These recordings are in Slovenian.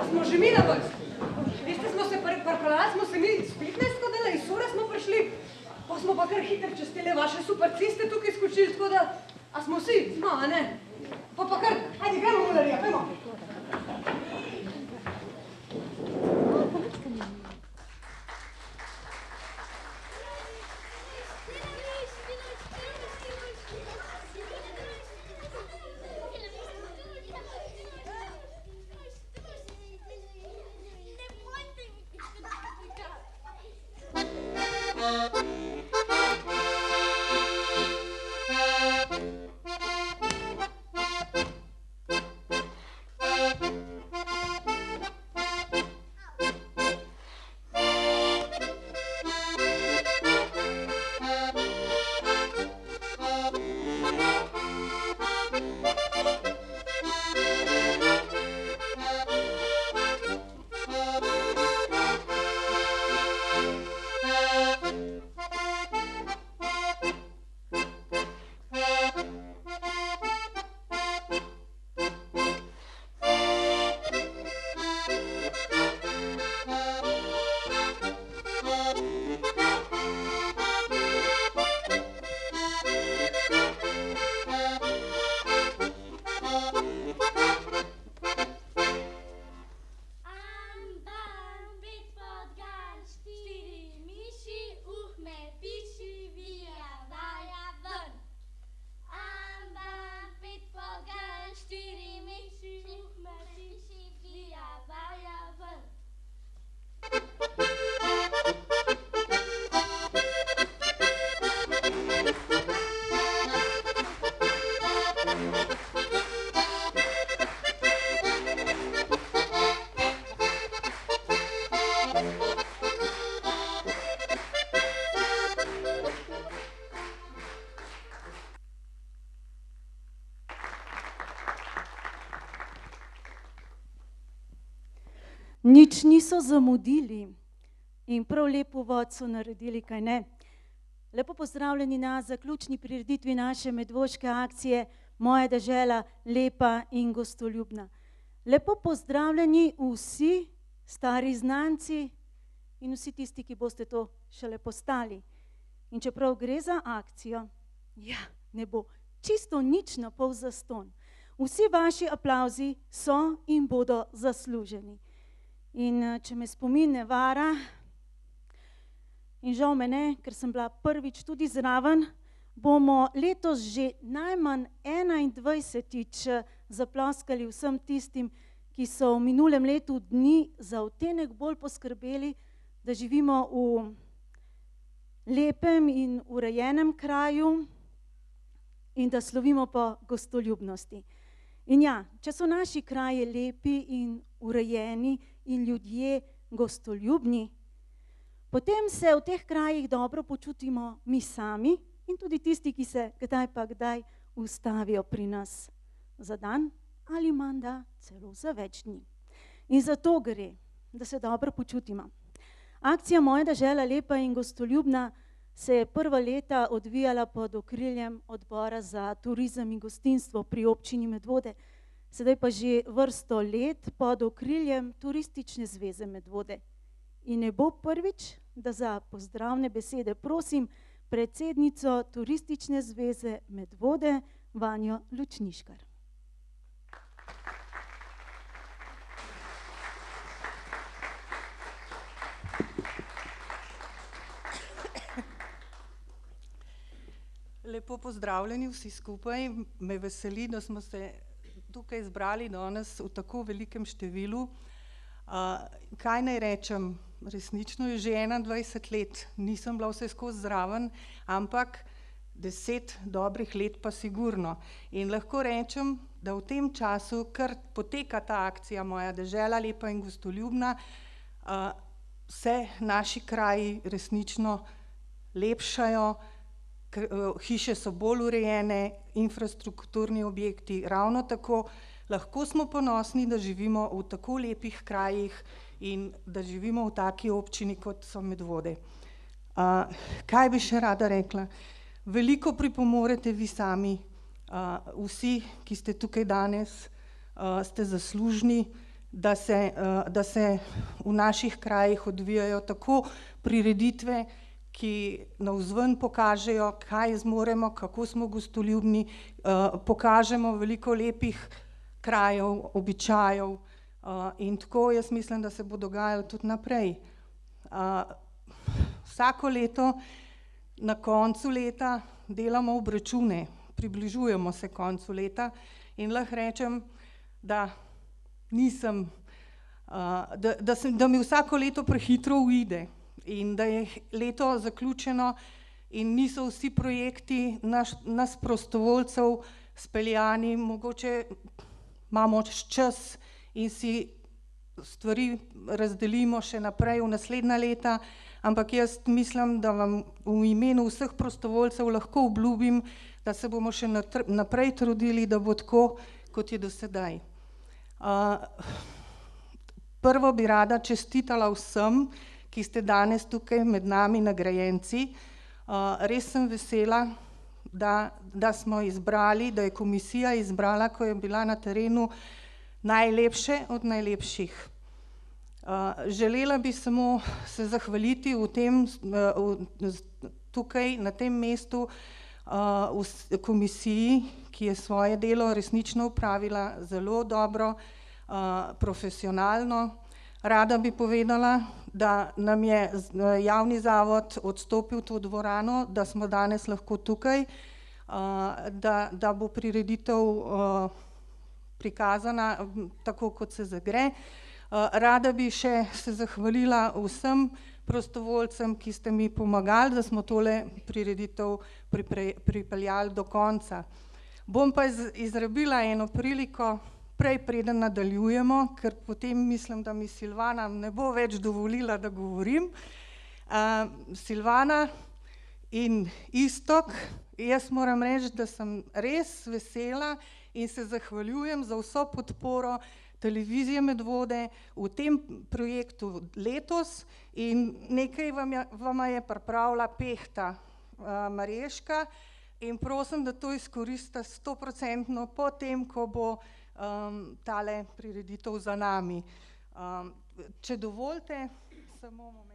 smo že mi na vrsti. Veste, smo se parkala, smo se mi s 15 dela iz Sore smo prišli, pa smo pa kar hiter čez tele vaše super ciste tukaj skočili, tako da, a smo vsi, smo, a ne? Pa kar, ajde, gremo, Mularija, gremo. Nič niso zamudili in prav lepo uvod so naredili, kaj ne. Lepo pozdravljeni na zaključni prireditvi naše medvoške akcije Moja dežela, lepa in gostoljubna. Lepo pozdravljeni vsi stari znanci in vsi tisti, ki boste to šele postali. In čeprav gre za akcijo, ja, ne bo čisto nič na pol zastonj. Vsi vaši aplavzi so in bodo zasluženi. In če me spomin ne vara, in žal me ne, ker sem bila prvič tudi zraven, bomo letos že najmanj 21-tič zaploskali vsem tistim, ki so v minulem letu dni za odtenek bolj poskrbeli, da živimo v lepem in urejenem kraju in da slovimo po gostoljubnosti. In ja, če so naši kraji lepi in urejeni in ljudje gostoljubni, potem se v teh krajih dobro počutimo mi sami in tudi tisti, ki se kdaj pa kdaj ustavijo pri nas za dan ali menda celo za več dni. In zato gre, da se dobro počutimo. Akcija Moja dežela, lepa in gostoljubna se je prva leta odvijala pod okriljem Odbora za turizem in gostinstvo pri občini Medvode, sedaj pa že vrsto let pod okriljem Turistične zveze Medvode. In ne bo prvič, da za pozdravne besede prosim predsednico Turistične zveze Medvode, Vanjo Lučniškar. Lepo pozdravljeni vsi skupaj. Me veseli, da smo se tukaj zbrali danes v tako velikem številu. Kaj naj rečem? Resnično je že 21 let, nisem bila vse skozi zraven, ampak 10 dobrih let pa sigurno. In lahko rečem, da v tem času, kar poteka ta akcija Moja dežela, lepa in gostoljubna, se naši kraji resnično lepšajo, hiše so bolj urejene, infrastrukturni objekti ravno tako. Lahko smo ponosni, da živimo v tako lepih krajih in da živimo v taki občini, kot so Medvode. Kaj bi še rada rekla? Veliko pripomorete vi sami, vsi, ki ste tukaj danes, ste zaslužni, da se v naših krajih odvijajo tako prireditve, ki navzven pokažejo, kaj zmoremo, kako smo gostoljubni, pokažemo veliko lepih krajev, običajev in tako jaz mislim, da se bo dogajalo tudi naprej. Vsako leto na koncu leta delamo obračune, približujemo se koncu leta in lahko rečem, da mi vsako leto prehitro uide in da je leto zaključeno in niso vsi projekti nas prostovoljcev speljani, mogoče imamo čas in si stvari razdelimo še naprej v naslednja leta, ampak jaz mislim, da vam v imenu vseh prostovoljcev lahko obljubim, da se bomo še naprej trudili, da bo tako, kot je do sedaj. Prvo bi rada čestitala vsem, ki ste danes tukaj med nami nagrajenci. Res sem vesela, da smo izbrali, da je komisija izbrala, ko je bila na terenu, najlepše od najlepših. Želela bi samo se zahvaliti tukaj na tem mestu komisiji, ki je svoje delo resnično opravila zelo dobro, profesionalno. Rada bi povedala, da nam je javni zavod odstopil to dvorano, da smo danes lahko tukaj, da bo prireditev prikazana tako, kot se zagre. Rada bi še se zahvalila vsem prostovoljcem, ki ste mi pomagali, da smo tole prireditev pripeljali do konca. Bom pa izrabila eno priliko, prej preden nadaljujemo, ker potem mislim, da mi Silvana ne bo več dovolila, da govorim. Silvana in Iztok, jaz moram reči, da sem res vesela in se zahvaljujem za vso podporo Televizije Medvode v tem projektu letos in nekaj vama je pripravila Pehta Marješka in prosim, da to izkoristite 100% po tem, ko bo tale prireditev za nami. Če dovolite, samo moment.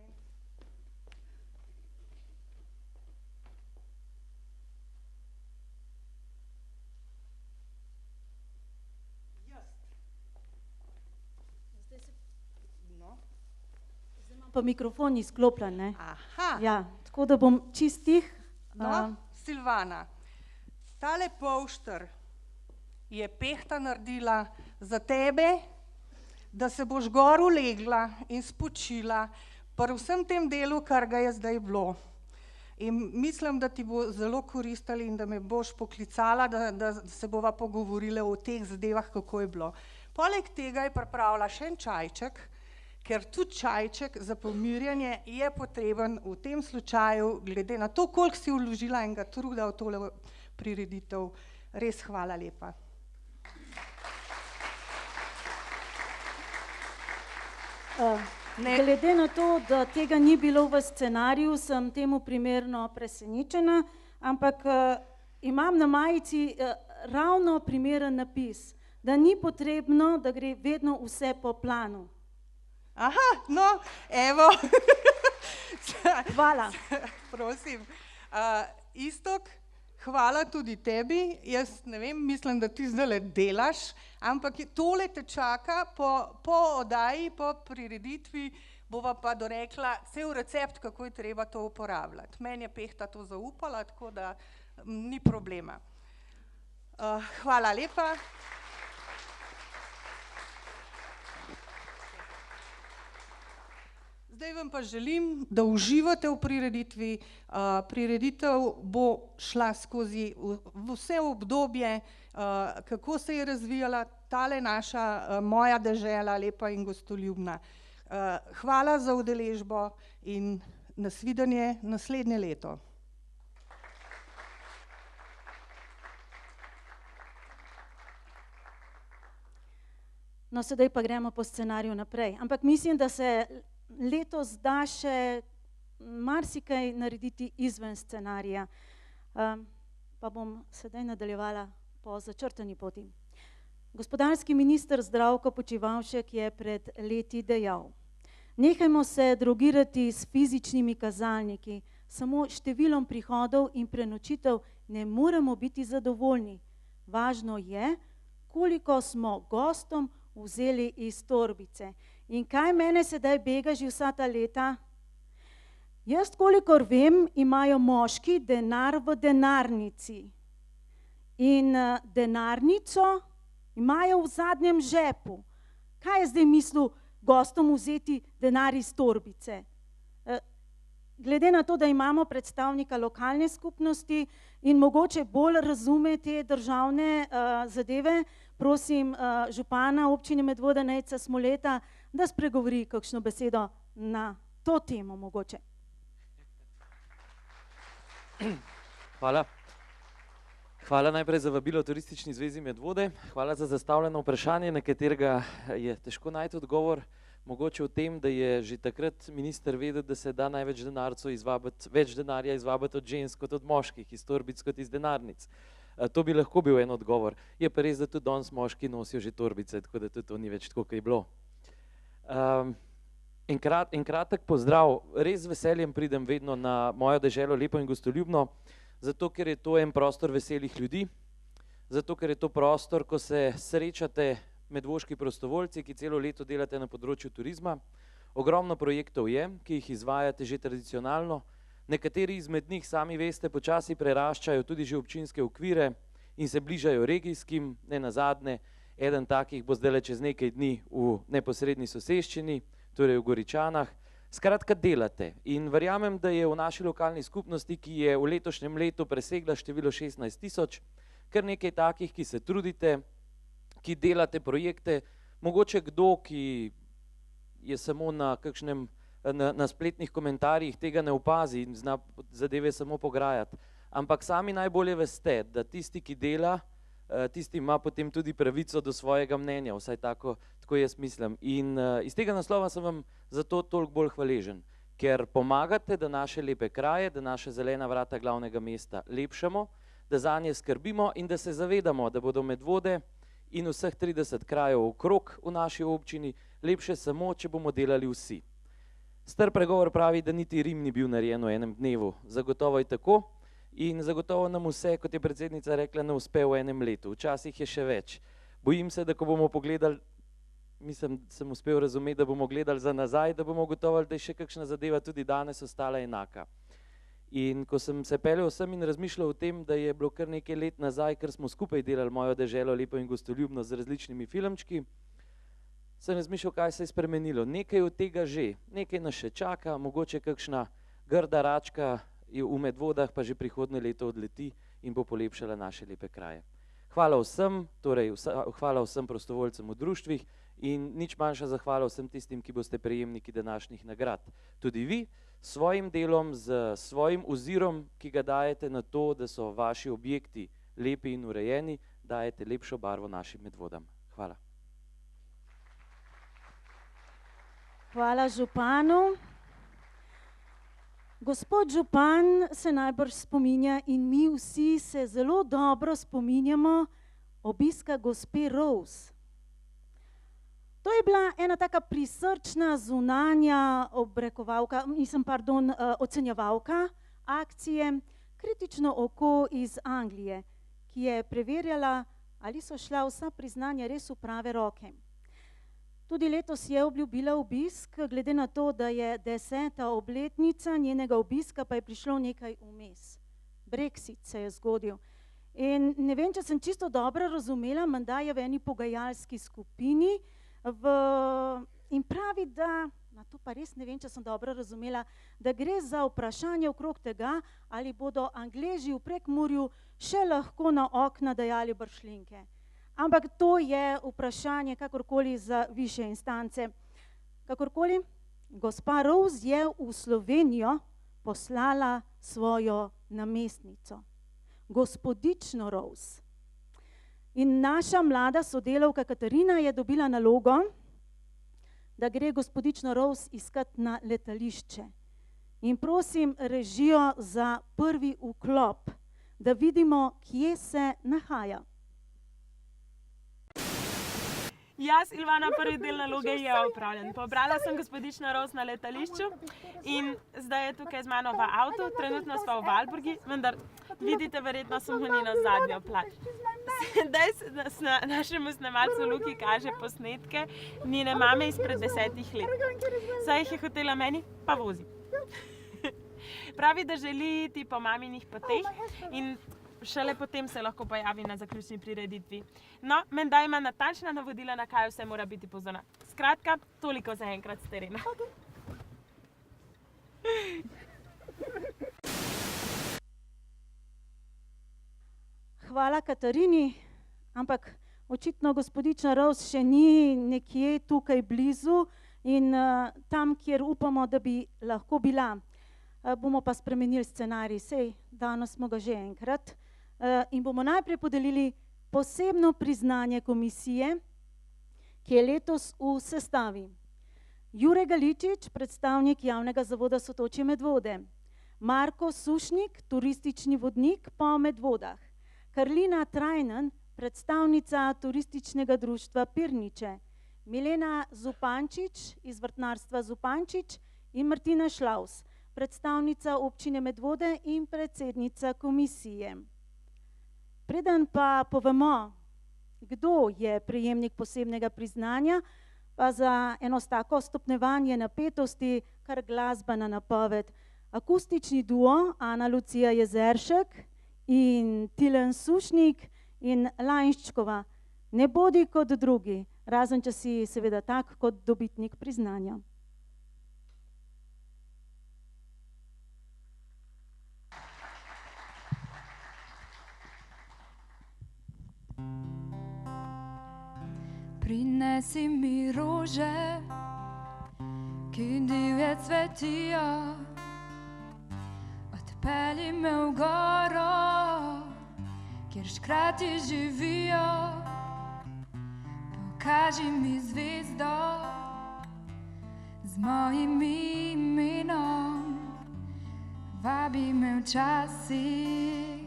Pa mikrofon izklopljen, ne? Aha. Ja, tako da bom čistih. No, Silvana, tale polšter je Pehta naredila za tebe, da se boš gor ulegla in spočila pri vsem tem delu, kar ga je zdaj bilo. In mislim, da ti bo zelo koristila in da me boš poklicala, da se bova pogovorila o teh zadevah, kako je bilo. Poleg tega je pripravila še en čajček, ker tudi čajček za pomirjanje je potreben v tem slučaju, glede na to, koliko si vložila enega truda v tole prireditev. Res hvala lepa. Glede na to, da tega ni bilo v scenariju, sem temu primerno presenečena, ampak imam na majici ravno primeren napis, da ni potrebno, da gre vedno vse po planu. Aha, no, evo. Hvala. Prosim. Iztok, hvala tudi tebi. Jaz ne vem, mislim, da ti zdajle delaš, ampak tole te čaka po oddaji, po prireditvi, bova pa dorekla cel recept, kako je treba to uporabljati. Meni je Pehta to zaupala, tako da ni problema. Hvala lepa. Zdaj vam pa želim, da uživate v prireditvi. Prireditev bo šla skozi vse obdobje, kako se je razvijala tale naša moja dežela, lepa in gostoljubna. Hvala za udeležbo in nasvidenje naslednje leto. No, sedaj pa gremo po scenariju naprej. Ampak mislim, da se letos da še marsikaj narediti izven scenarija. Pa bom sedaj nadaljevala po začrtani poti. Gospodarski minister Zdravko Počivalšek je pred leti dejal: nehajmo se drogirati s fizičnimi kazalniki, samo številom prihodov in prenočitev ne moremo biti zadovoljni. Važno je, koliko smo gostom vzeli iz torbice. In kaj mene sedaj bega že vsa ta leta? Jaz, kolikor vem, imajo moški denar v denarnici. In denarnico imajo v zadnjem žepu. Kaj je zdaj mislil gostom vzeti denar iz torbice? Glede na to, da imamo predstavnika lokalne skupnosti in mogoče bolj razume te državne zadeve, prosim župana občine Medvode Nejca Smoleta, da spregovori kakšno besedo na to temo mogoče. Hvala. Hvala najprej za vabilo Turistični zvezi Medvode. Hvala za zastavljeno vprašanje, na katerega je težko najti odgovor. Mogoče v tem, da je že takrat minister vedel, da se da največ več denarja izvabiti od žensk kot od moških, iz torbic kot iz denarnic. To bi lahko bil en odgovor. Je pa res, da tudi danes moški nosijo že torbice, tako da tudi to ni več tako, kot je bilo. En kratek pozdrav. Res z veseljem pridem vedno na mojo deželo Lepo in gostoljubno, zato ker je to en prostor veselih ljudi, zato ker je to prostor, ko se srečate medvoški prostovoljci, ki celo leto delate na področju turizma. Ogromno projektov je, ki jih izvajate že tradicionalno. Nekateri izmed njih, sami veste, počasi preraščajo tudi že občinske okvire in se bližajo regijskim. Ne nazadnje, eden takih bo zdaj čez nekaj dni v neposredni soseščini, torej v Goričanah. Skratka, delate in verjamem, da je v naši lokalni skupnosti, ki je v letošnjem letu presegla število 16 000, kar nekaj takih, ki se trudite, ki delate projekte, mogoče kdo, ki je samo na kakšnem, na spletnih komentarjih, tega ne opazi in zna zadeve samo pograjati. Ampak sami najbolje veste, da tisti, ki dela, tisti ima potem tudi pravico do svojega mnenja, vsaj tako jaz mislim. In iz tega naslova sem vam zato toliko bolj hvaležen, ker pomagate, da naše lepe kraje, da naše zelena vrata glavnega mesta lepšamo, da zanje skrbimo in da se zavedamo, da bodo Medvode in vseh 30 krajev okrog v naši občini lepše samo, če bomo delali vsi. Star pregovor pravi, da niti Rim ni bil narejen v enem dnevu. Zagotovo je tako in zagotovo nam vse, kot je predsednica rekla, ne uspe v enem letu. Včasih je še več. Bojim se, da ko bomo pogledali, mislim, sem uspel razumeti, da bomo gledali za nazaj, da bomo ugotovili, da je še kakšna zadeva tudi danes ostala enaka. In ko sem se peljal sem in razmišljal o tem, da je bilo kar nekaj let nazaj, ker smo skupaj delali Mojo deželo Lepo in gostoljubno z različnimi filmčki, sem razmišljal, kaj se je spremenilo. Nekaj od tega že, nekaj nas še čaka, mogoče kakšna grda račka v Medvodah pa že prihodnje leto odleti in bo polepšala naše lepe kraje. Hvala vsem, torej hvala vsem prostovoljcem v društvih in nič manjša zahvala vsem tistim, ki boste prejemniki današnjih nagrad. Tudi vi s svojim delom, z svojim ozirom, ki ga dajete na to, da so vaši objekti lepi in urejeni, dajete lepšo barvo našim Medvodam. Hvala. Hvala županu. Gospod župan se najbrž spominja in mi vsi se zelo dobro spominjamo obiska gospe Rose. To je bila ena taka prisrčna zunanja ocenjevalka akcije Kritično oko iz Anglije, ki je preverjala, ali so šla vsa priznanja res v prave roke. Tudi letos je obljubila obisk, glede na to, da je 10. obletnica njenega obiska, pa je prišlo nekaj vmes. Brexit se je zgodil. In ne vem, če sem čisto dobro razumela, menda je v eni pogajalski skupini in pravi, da, na to pa res ne vem, če sem dobro razumela, da gre za vprašanje okrog tega, ali bodo Angleži v Prekmurju še lahko na okna dajali bršljenke. Ampak to je vprašanje kakorkoli za višje instance. Kakorkoli, gospa Rose je v Slovenijo poslala svojo namestnico, gospodično Rose. In naša mlada sodelavka Katarina je dobila nalogo, da gre gospodično Rose iskat na letališče. In prosim režijo za prvi vklop, da vidimo, kje se nahaja. Ja, Silvana, prvi del naloge je opravljen. Pobrala sem gospodično Ros na letališču in zdaj je tukaj z mano v avtu. Trenutno smo v Valburgi, vendar vidite verjetno samo njeno zadnjo plat. Sedaj našemu snemalcu Luki kaže posnetke njene mame izpred 10 let. Saj jih je hotela meni, pa vozi. Pravi, da želi iti po maminih poteh in šele potem se lahko pojavi na zaključni prireditvi. No, menda ima natančna navodila, na kaj vse mora biti pozorna. Skratka, toliko za enkrat s terena. Hvala Katarini, ampak očitno gospodična Ros še ni nekje tukaj blizu in tam, kjer upamo, da bi lahko bila. Bomo pa spremenili scenarij, sej danes smo ga že enkrat in bomo najprej podelili posebno priznanje komisije, ki je letos v sestavi. Jure Galičič, predstavnik javnega zavoda Sotočje Medvode, Marko Sušnik, turistični vodnik po Medvodah, Karlina Trajnen, predstavnica turističnega društva Pirniče, Milena Zupančič iz vrtnarstva Zupančič in Martina Šlaus, predstavnica občine Medvode in predsednica komisije. Preden pa povemo, kdo je prejemnik posebnega priznanja, pa za eno tako stopnjevanje napetosti kar glasbena napoved. Akustični duo Ana Lucija Jezeršek in Tilen Sušnik in Lajnščkova. Ne bodi kot drugi, razen če si seveda tak kot dobitnik priznanja. Prinesi mi rože, ki divje cvetijo, odpelji me v goro, kjer škrati živijo, pokaži mi zvezdo z mojim imenom, vabi me včasih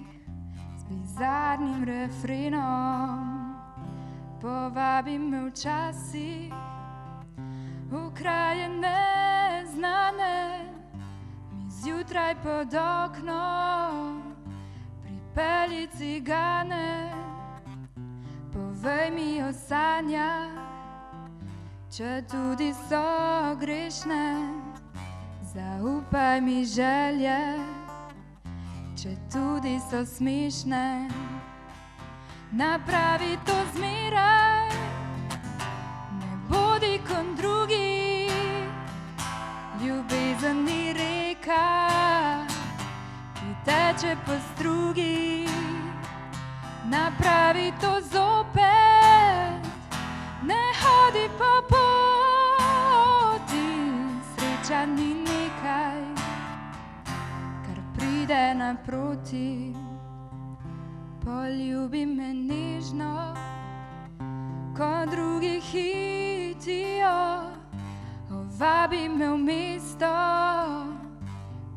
z bizarnim refrenom. Povabi me včasih v kraje neznane, mi zjutraj pod oknom pripelji cigane. Povej mi o sanjah, če tudi so grešne, zaupaj mi želje, če tudi so smešne. Napravi to zmeraj, ne bodi kot drugi, ljubezen ni reka, ki teče po strugi. Napravi to zopet, ne hodi po poti, sreča ni nekaj, kar pride naproti. Poljubi me nežno, ko drugi hitijo, ovabi me v mesto,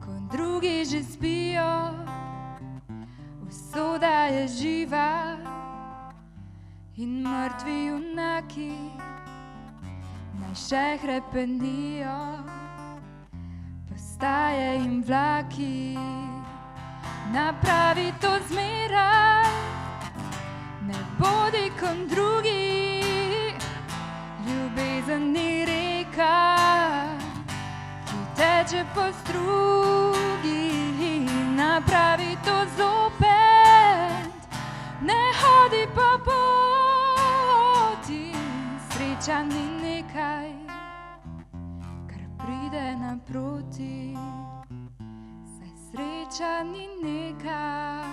ko drugi že spijo. Usoda je živa in mrtvi junaki naj še hrepenijo, postaje jim vlaki. Napravi to zmeraj, ne bodi kot drugi, ljubezen ni reka, ki teče po strugi. Napravi to zopet, ne hodi po poti, sreča ni nekaj, kar pride naproti. Sreča ni nekaj,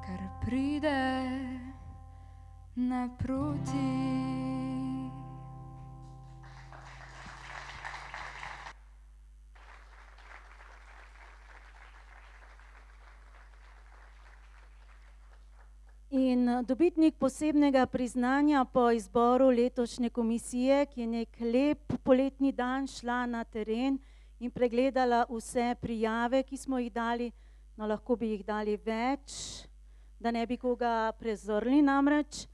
kar pride naproti. In dobitnik posebnega priznanja po izboru letošnje komisije, ki je nek lep poletni dan šla na teren in pregledala vse prijave, ki smo jih dali, no lahko bi jih dali več, da ne bi koga prezrli namreč.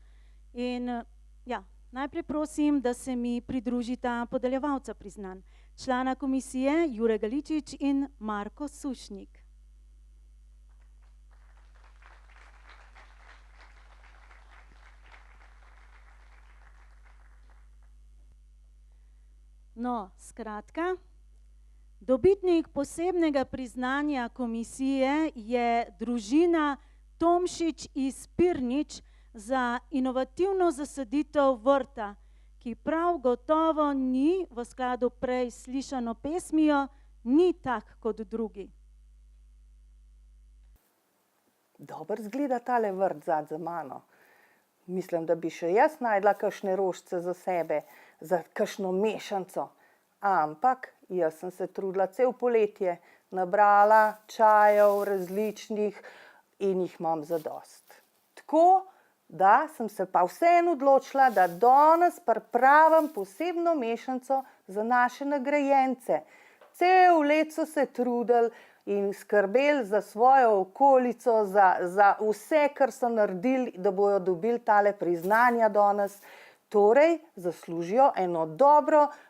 In ja, najprej prosim, da se mi pridružita podeljevalca priznanj, člana komisije Jure Galičič in Marko Sušnik. No, skratka, dobitnik posebnega priznanja komisije je družina Tomšič iz Pirnič za inovativno zasaditev vrta, ki prav gotovo ni, v skladu prej slišano pesmijo, ni tak kot drugi. Dobro izgleda tale vrt za mano. Mislim, da bi še jaz najdla kakšne rožice za sebe, za kakšno mešanico. Ampak jaz sem se trudila cel poletje, nabrala čajev različnih in jih imam zadost. Tako, da sem se pa vseeno odločila, da danes pripravim posebno mešanico za naše nagrajence. Cel let so se trudili in skrbeli za svojo okolico, za vse, kar so naredili, da bojo dobili tale priznanja danes. Torej, zaslužijo eno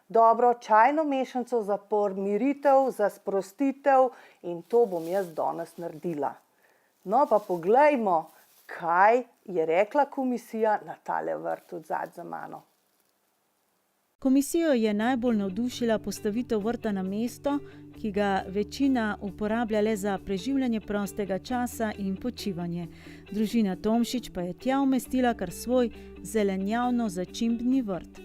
dobro čajno mešanico za pomiritev, za sprostitev in to bom jaz danes naredila. No, pa poglejmo, kaj je rekla komisija na tale vrt odzad za mano. Komisijo je najbolj navdušila postavitev vrta na mesto, ki ga večina uporablja le za preživljanje prostega časa in počivanje. Družina Tomšič pa je tja umestila kar svoj zelenjavno-začimbni vrt.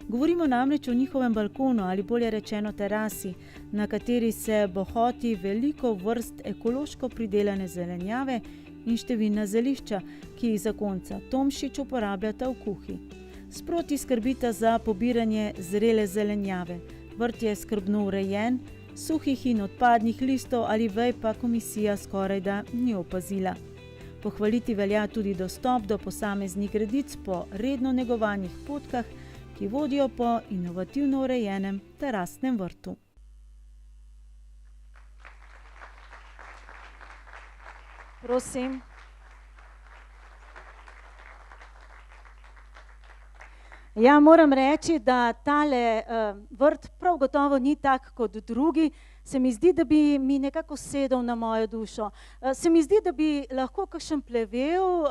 Govorimo namreč o njihovem balkonu ali bolje rečeno terasi, na kateri se bohoti veliko vrst ekološko pridelane zelenjave in številna zelišča, ki jih zakonca Tomšič uporabljata v kuhi. Sproti skrbita za pobiranje zrele zelenjave. Vrt je skrbno urejen, suhih in odpadnih listov ali vej pa komisija skorajda ni opazila. Pohvaliti velja tudi dostop do posameznih gredic po redno negovanih potkah, ki vodijo po inovativno urejenem terasnem vrtu. Prosim. Ja, moram reči, da tale vrt prav gotovo ni tak kot drugi. Se mi zdi, da bi mi nekako sedel na mojo dušo. Se mi zdi, da bi lahko kakšen plevel,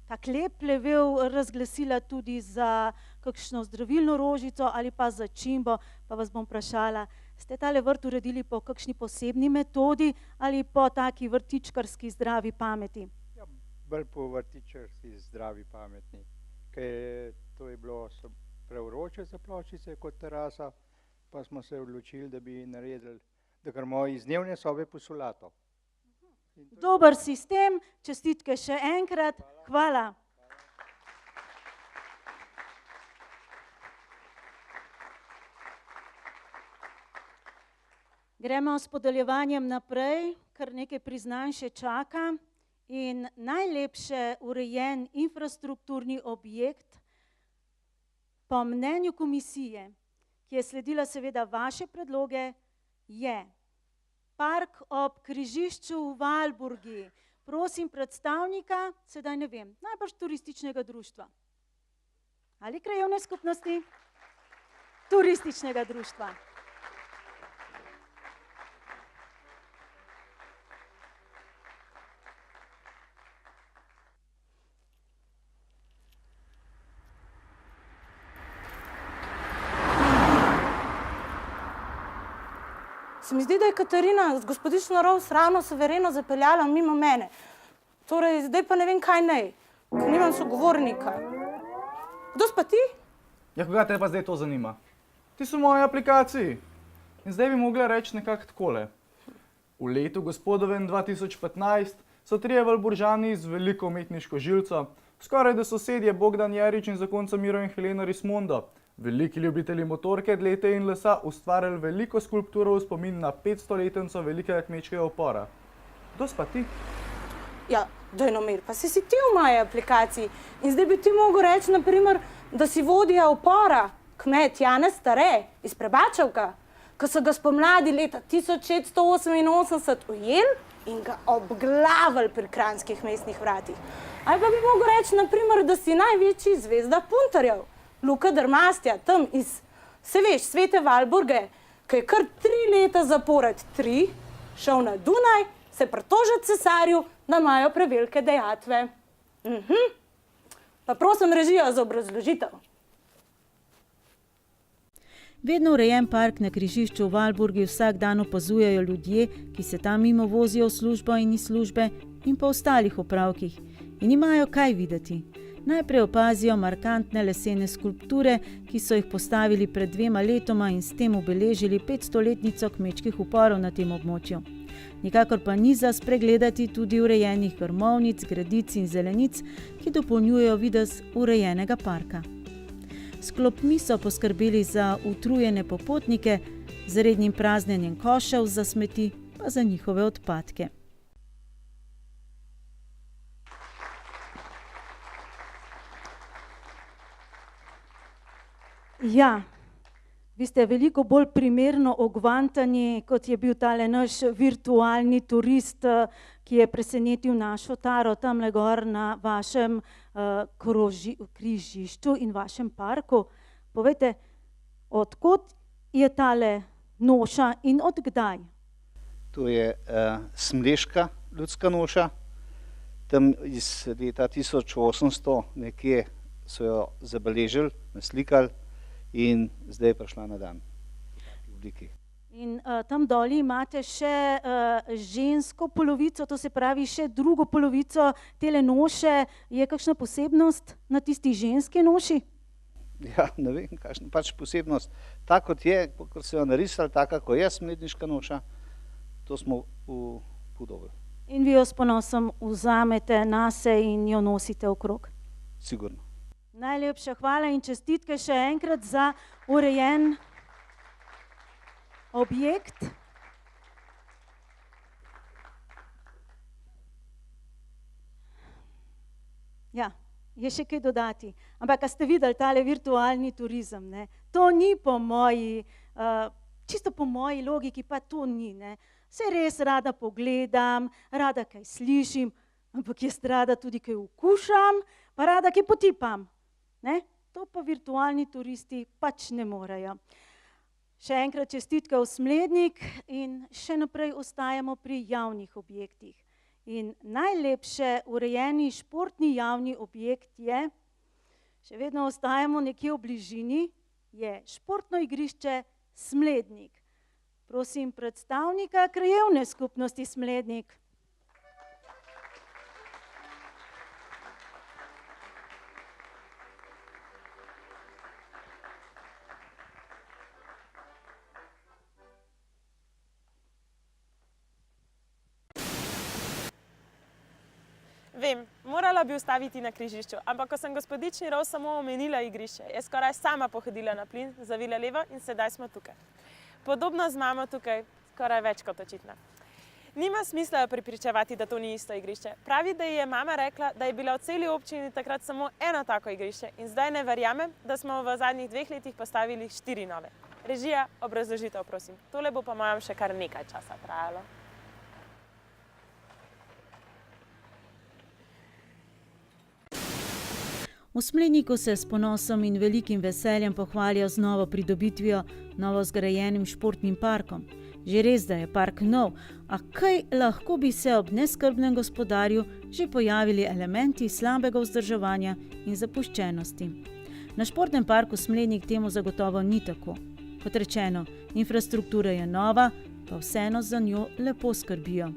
tak lep plevel razglasila tudi za kakšno zdravilno rožico ali pa za čimbo. Pa vas bom vprašala, ste tale vrt uredili po kakšni posebni metodi ali po taki vrtičkarski zdravi pameti? Ja, bolj po vrtičkarski zdravi pametni. Ker to je bilo prevroče za pločice kot terasa, pa smo se odločili, da bi naredili, da gremo iz dnevne sobe po solato. Dober sistem, čestitke še enkrat, hvala. Gremo s podeljevanjem naprej, kar nekaj priznanj še čaka. In najlepše urejen infrastrukturni objekt, po mnenju komisije, ki je sledila seveda vaše predloge, je park ob križišču v Valburgi. Prosim predstavnika, sedaj ne vem, najbrž turističnega društva. Ali krajevne skupnosti? Turističnega društva. Se mi zdi, da je Katarina z gospodično Rovs ravno suvereno zapeljala mimo mene. Torej, zdaj pa ne vem, kaj naj, ker nimam sogovornika. Kdo si pa ti? Ja, koga te pa zdaj to zanima? Ti so v moji aplikaciji. In zdaj bi mogla reči nekako takole. V letu gospodovem 2015 so trije Valburžani z veliko umetniško žilco, skoraj da sosedje Bogdan Jerič in zakonca Miro in Helena Rismondo, veliki ljubitelji motorke, dlete in lesa, ustvarjali veliko skulpturo v spomin na 500-letnico velikega kmečkega upora. Kdo si pa ti? Ja, daj no mir, pa si ti v moji aplikaciji. In zdaj bi ti mogel reči, na primer, da si vodja upora, kmet Janez Stare iz Prebačevka, ko so ga spomladi leta 1688 ujeli in ga obglavili pri Kranjskih mestnih vratih. Ali pa bi mogel reči, naprimer, da si največji zvezda puntarjev, Luka Drmastja, tam iz, se veš, Svete Valburge, ki je kar 3 leta zapored, 3, šel na Dunaj, se pritožil cesarju, da imajo prevelike dajatve. Pa prosim režijo za obrazložitev. Vedno urejen park na križišču v Valburgi vsak dan opazujejo ljudje, ki se tam mimo vozijo v službo in iz službe in po ostalih opravkih in imajo kaj videti. Najprej opazijo markantne lesene skulpture, ki so jih postavili pred 2 letoma in s tem obeležili 500-letnico kmečkih uporov na tem območju. Nikakor pa ni za spregledati tudi urejenih grmovnic, gredic in zelenic, ki dopolnjujejo videz urejenega parka. S klopmi so poskrbeli za utrujene popotnike, z rednim praznjenjem košev za smeti, pa za njihove odpadke. Ja, vi ste veliko bolj primerno ogvantani, kot je bil tale naš virtualni turist, ki je presenetil našo Taro tamle gor na vašem križišču in vašem parku. Povejte, odkot je tale noša in od kdaj? To je smleška ljudska noša. Tam iz leta 1800 nekje so jo zabeležili, naslikali in zdaj je prišla na dan v taki obliki. In tam doli imate še žensko polovico, to se pravi še drugo polovico tele noše. Je kakšna posebnost na tisti ženski noši? Ja, ne vem, kakšna pač posebnost. Tako kot je, kot so jo narisali, taka kot je smledniška noša, to smo upodobili. In vi jo s ponosom vzamete nase in jo nosite okrog? Sigurno. Najlepša hvala in čestitke še enkrat za urejen objekt. Ja, je še kaj dodati. Ampak, a ste videli tale virtualni turizem, ne? To ni po moji, čisto po moji logiki, pa to ni, ne? Se res rada pogledam, rada kaj slišim, ampak jaz rada tudi kaj okušam, pa rada kaj potipam, ne? To pa virtualni turisti pač ne morejo. Še enkrat čestitke v Smlednik in še naprej ostajamo pri javnih objektih. In najlepše urejeni športni javni objekt je, še vedno ostajamo nekje v bližini, je športno igrišče Smlednik. Prosim predstavnika krajevne skupnosti Smlednik. Vem, morala bi ustaviti na križišču, ampak ko sem gospodični Rov samo omenila igrišče, je skoraj sama pohodila na plin, zavila levo in sedaj smo tukaj. Podobno z mamo tukaj, skoraj več kot očitna. Nima smisla prepričevati, da to ni isto igrišče. Pravi, da ji je mama rekla, da je bila v celi občini takrat samo eno tako igrišče in zdaj ne verjamem, da smo v zadnjih 2 letih postavili 4 nove. Režija, obrazložitev, prosim. Tole bo po mojem še kar nekaj časa trajalo. V Smledniku se s ponosom in velikim veseljem pohvalijo z novo pridobitvijo, novo zgrajenim športnim parkom. Že res, da je park nov, a kaj lahko bi se ob neskrbnem gospodarju že pojavili elementi slabega vzdrževanja in zapuščenosti. Na športnem parku Smlednik temu zagotovo ni tako. Kot rečeno, infrastruktura je nova, pa vseeno za njo lepo skrbijo.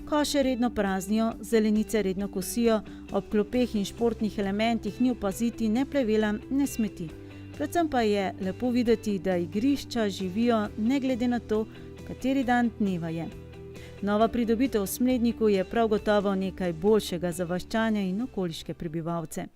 Koše redno praznijo, zelenice redno kosijo, ob klopeh in športnih elementih ni opaziti ne plevela, ne smeti. Predvsem pa je lepo videti, da igrišča živijo ne glede na to, kateri dan dneva je. Nova pridobitev v Smledniku je prav gotovo nekaj boljšega za vaščane in okoliške prebivalce.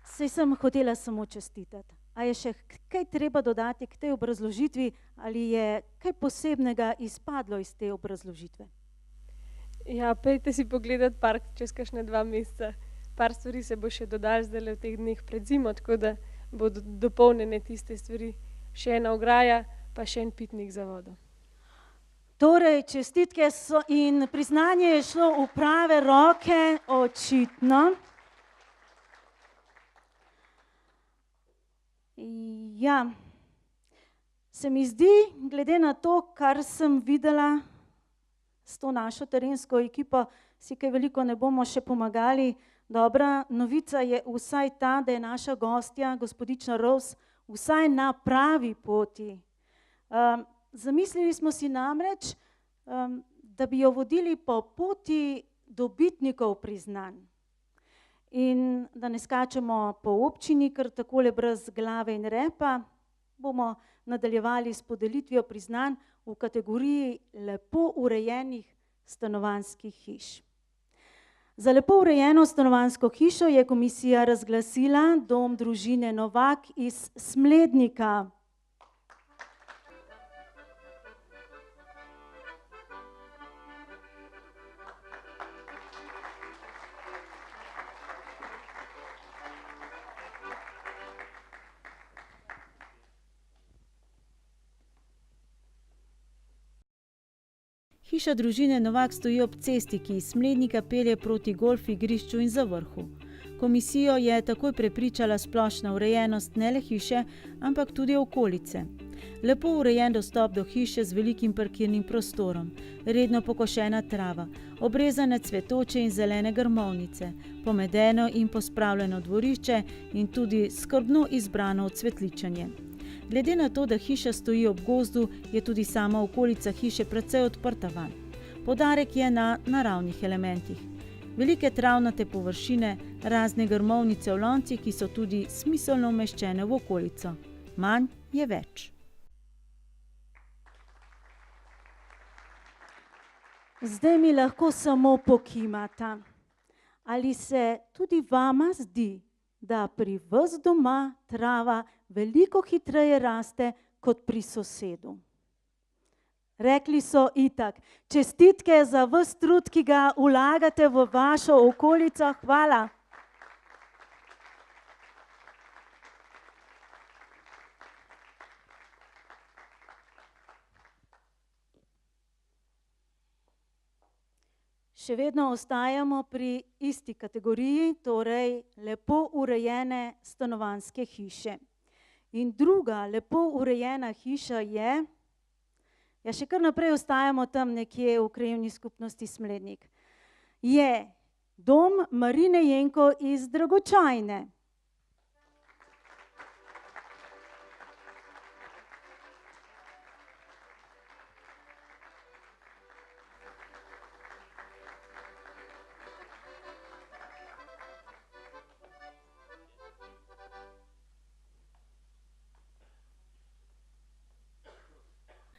Saj sem hotela samo čestitati. A je še kaj treba dodati k tej obrazložitvi ali je kaj posebnega izpadlo iz te obrazložitve? Ja, pejte si pogledati park čez kakšne 2 meseca. Par stvari se bo še dodali zdaj v teh dneh pred zimo, tako da bodo dopolnjene tiste stvari. Še ena ograja, pa še en pitnik za vodo. Torej, čestitke so in priznanje je šlo v prave roke, očitno. Ja, se mi zdi, glede na to, kar sem videla s to našo terensko ekipo, si kaj veliko ne bomo še pomagali. Dobra novica je vsaj ta, da je naša gostja, gospodična Rose, vsaj na pravi poti. Zamislili smo si namreč, da bi jo vodili po poti dobitnikov priznanj. In da ne skačemo po občini, ker takole brez glave in repa, bomo nadaljevali s podelitvijo priznanj v kategoriji lepo urejenih stanovanjskih hiš. Za lepo urejeno stanovanjsko hišo je komisija razglasila dom družine Novak iz Smlednika. Hiša družine Novak stoji ob cesti, ki iz Smlednika pelje proti golf igrišču in Zavrhu. Komisijo je takoj prepričala splošna urejenost ne le hiše, ampak tudi okolice. Lepo urejen dostop do hiše z velikim parkirnim prostorom, redno pokošena trava, obrezane cvetoče in zelene grmovnice, pomedeno in pospravljeno dvorišče in tudi skrbno izbrano odsvetličenje. Glede na to, da hiša stoji ob gozdu, je tudi sama okolica hiše precej odprta vanj. Poudarek je na naravnih elementih. Velike travnate površine, razne grmovnice v loncih, ki so tudi smiselno umeščene v okolico. Manj je več. Zdaj mi lahko samo pokimata. Ali se tudi vama zdi, da pri vas doma trava veliko hitreje raste kot pri sosedu? Rekli so itak, čestitke za ves trud, ki ga vlagate v vašo okolico, hvala. Še vedno ostajamo pri isti kategoriji, torej lepo urejene stanovanjske hiše. In druga lepo urejena hiša je, še kar naprej ostajamo tam nekje v krajevni skupnosti Smlednik, je dom Marine Jenko iz Dragočajne.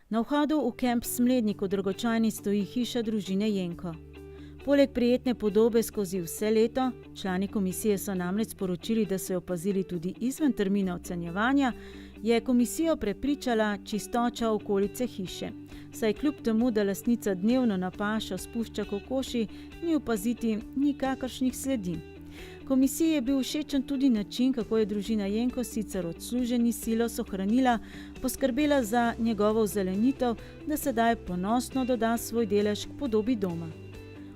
Na vhodu v kamp Smlednik v Dragočajni stoji hiša družine Jenko. Poleg prijetne podobe skozi vse leto, člani komisije so namreč sporočili, da so jo opazili tudi izven termina ocenjevanja, je komisijo prepričala čistoča okolice hiše. Saj kljub temu, da lastnica dnevno na pašo spušča kokoši, ni opaziti nikakršnih sledi. Komisiji je bil všečen tudi način, kako je družina Jenko sicer odsluženi silos ohranila, poskrbela za njegovo ozelenitev, da sedaj ponosno doda svoj delež k podobi doma.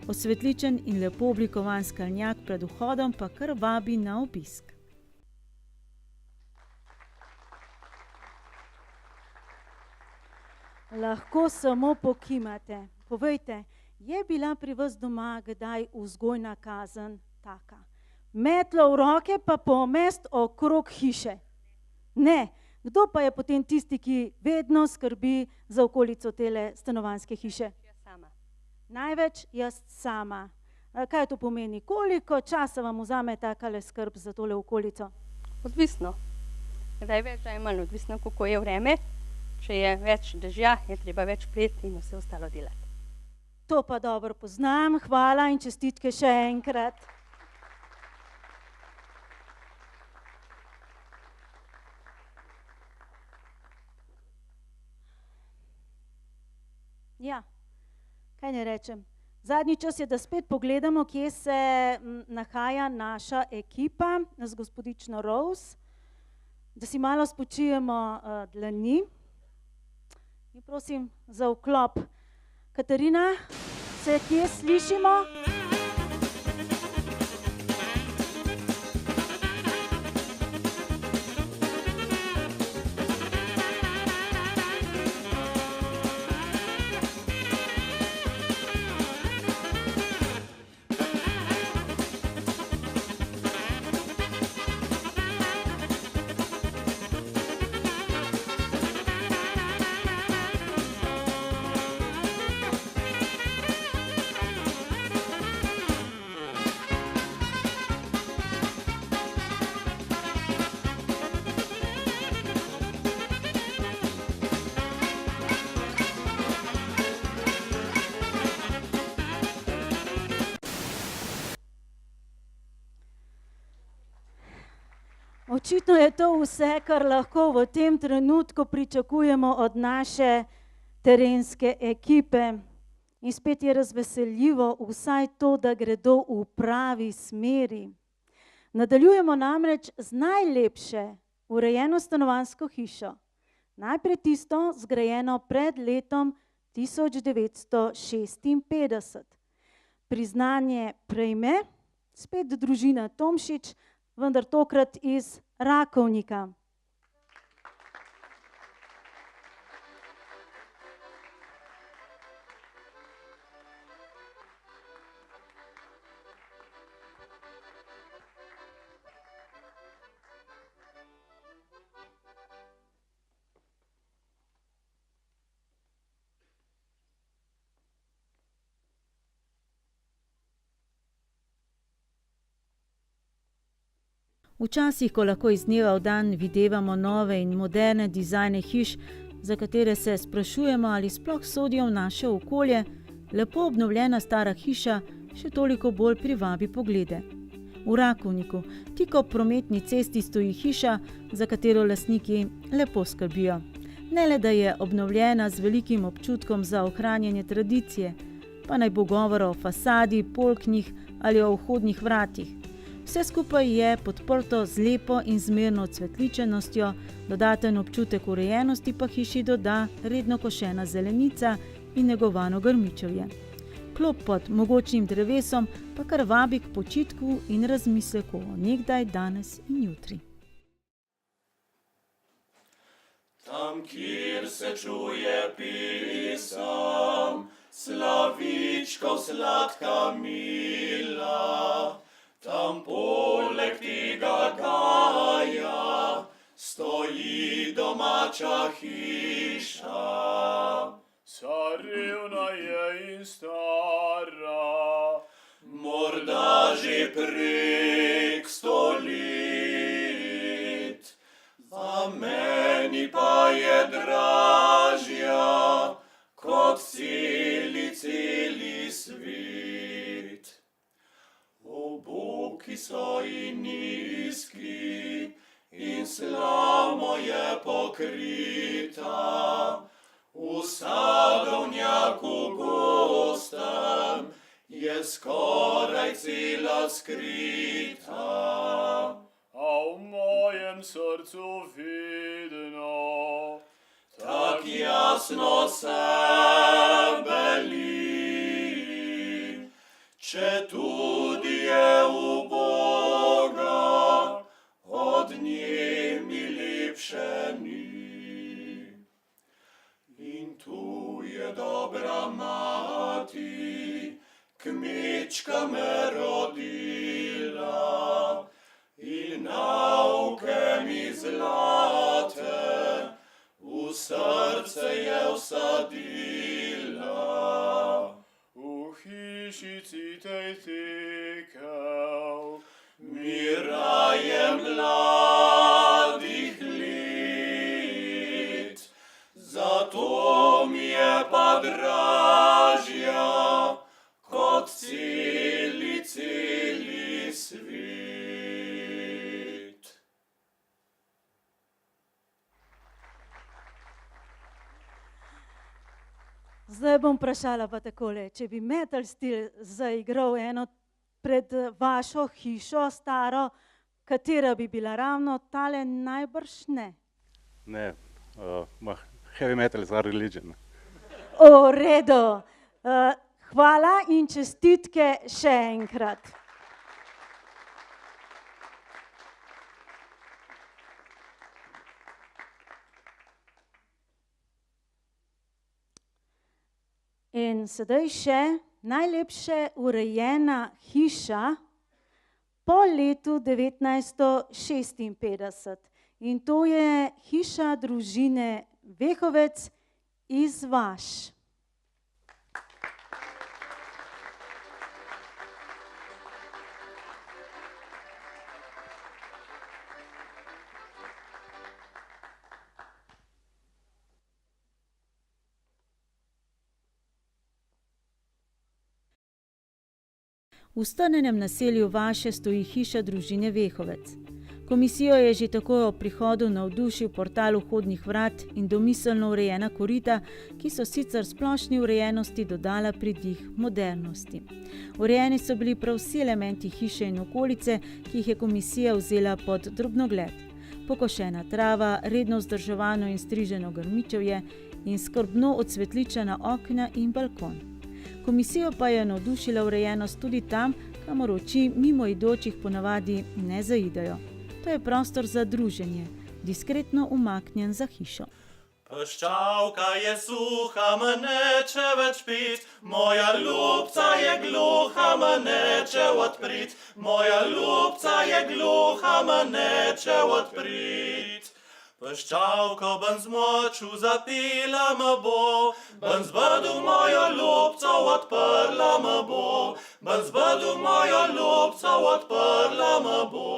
Osvetličen in lepo oblikovan skalnjak pred vhodom pa kar vabi na obisk. Lahko samo pokimate. Povejte, je bila pri vas doma kdaj vzgojna kazen taka? Metlo v roke pa pomest okrog hiše. Ne. Kdo pa je potem tisti, ki vedno skrbi za okolico tele stanovanjske hiše? Jaz sama. Največ jaz sama. Kaj to pomeni? Koliko časa vam vzame takale skrb za tole okolico? Odvisno. Kdaj več, kdaj manj, odvisno, kako je vreme. Če je več dežja, je treba več pleti in vse ostalo delati. To pa dobro poznam. Hvala in čestitke še enkrat. Ja, kaj ne rečem. Zadnji čas je, da spet pogledamo, kje se nahaja naša ekipa z gospodično Rose, da si malo spočijemo dlani. In prosim za vklop Katarina, se kje slišimo? Očitno je to vse, kar lahko v tem trenutku pričakujemo od naše terenske ekipe. In spet je razveseljivo vsaj to, da gredo v pravi smeri. Nadaljujemo namreč z najlepše urejeno stanovanjsko hišo. Najprej tisto, zgrajeno pred letom 1956. Priznanje prejme spet družina Tomšič, vendar tokrat iz Rakovnika. Včasih, ko lahko iz dneva v dan videvamo nove in moderne dizajne hiš, za katere se sprašujemo, ali sploh sodijo v naše okolje, lepo obnovljena stara hiša še toliko bolj privabi poglede. V Rakovniku, tik ob prometni cesti, stoji hiša, za katero lastniki lepo skrbijo. Ne le, da je obnovljena z velikim občutkom za ohranjanje tradicije, pa naj bo govora o fasadi, polknih ali o vhodnih vratih. Vse skupaj je podprto z lepo in zmerno cvetličenostjo, dodaten občutek urejenosti pa hiši doda redno košena zelenica in negovano grmičevje. Klop pod mogočnim drevesom pa kar vabi k počitku in razmisleku o nekdaj, danes in jutri. Tam, kjer se čuje pisem, slavičkov sladka mila, tam poleg tega gaja stoji domača hiša. Carevna je in stara, morda že prek 100 let, za meni pa je dražja kot celi svet. Oboki so in nizki in slamo je pokrita, v sadovnjaku gostem je skoraj cela skrita. A v mojem srcu vedno tak jasno se beli, če tudi je uboga, od nje mi lepše ni. In tu je dobra mati, kmečka me rodila, in nauke mi zlate v srce je vsadila. V hišici tej tekel mi raje mladih let, zato mi je pa dražja kot celi svet. Zdaj bom vprašala pa takole, če bi Metal Steel zaigral eno pred vašo hišo staro, katera bi bila ravno tale najbrž ne? Ne, heavy metal is our religion. O, redo. Hvala in čestitke še enkrat. In sedaj še najlepše urejena hiša po letu 1956. In to je hiša družine Vehovec iz Vaš. V strnjenem naselju Vaše stoji hiša družine Vehovec. Komisijo je že takoj ob prihodu navdušil portal vhodnih vrat in domiselno urejena korita, ki so sicer splošni urejenosti dodala pridih modernosti. Urejeni so bili prav vsi elementi hiše in okolice, ki jih je komisija vzela pod drobnogled. Pokošena trava, redno vzdrževano in striženo grmičevje in skrbno odsvetličena okna in balkon. Komisijo pa je navdušila urejenost tudi tam, kamor oči mimoidočih ponavadi ne zaidejo. To je prostor za druženje, diskretno umaknjen za hišo. Pščavka je suha, me neče več pit, moja ljubca je gluha, me neče odprit, moja ljubca je gluha, me neče odprit. Pščavko ben zmoču zapila me bo, ben zbedu mojo ljubco odprla me bo, ben zbedu mojo ljubco odprla me bo.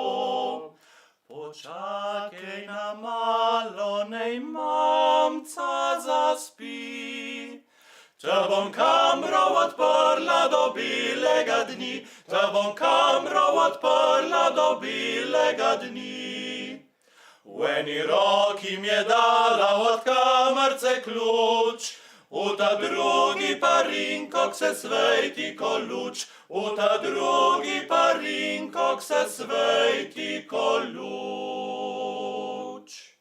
Počakaj na malo, nej mamca zaspi. Te bom kamro odprla do bilega dni, te bom kamro odprla do bilega dni. V eni roki mi je dala od kamerce ključ, v ta drugi pa rinkok se sveti ko luč, v ta drugi pa rinkok se sveti ko luč.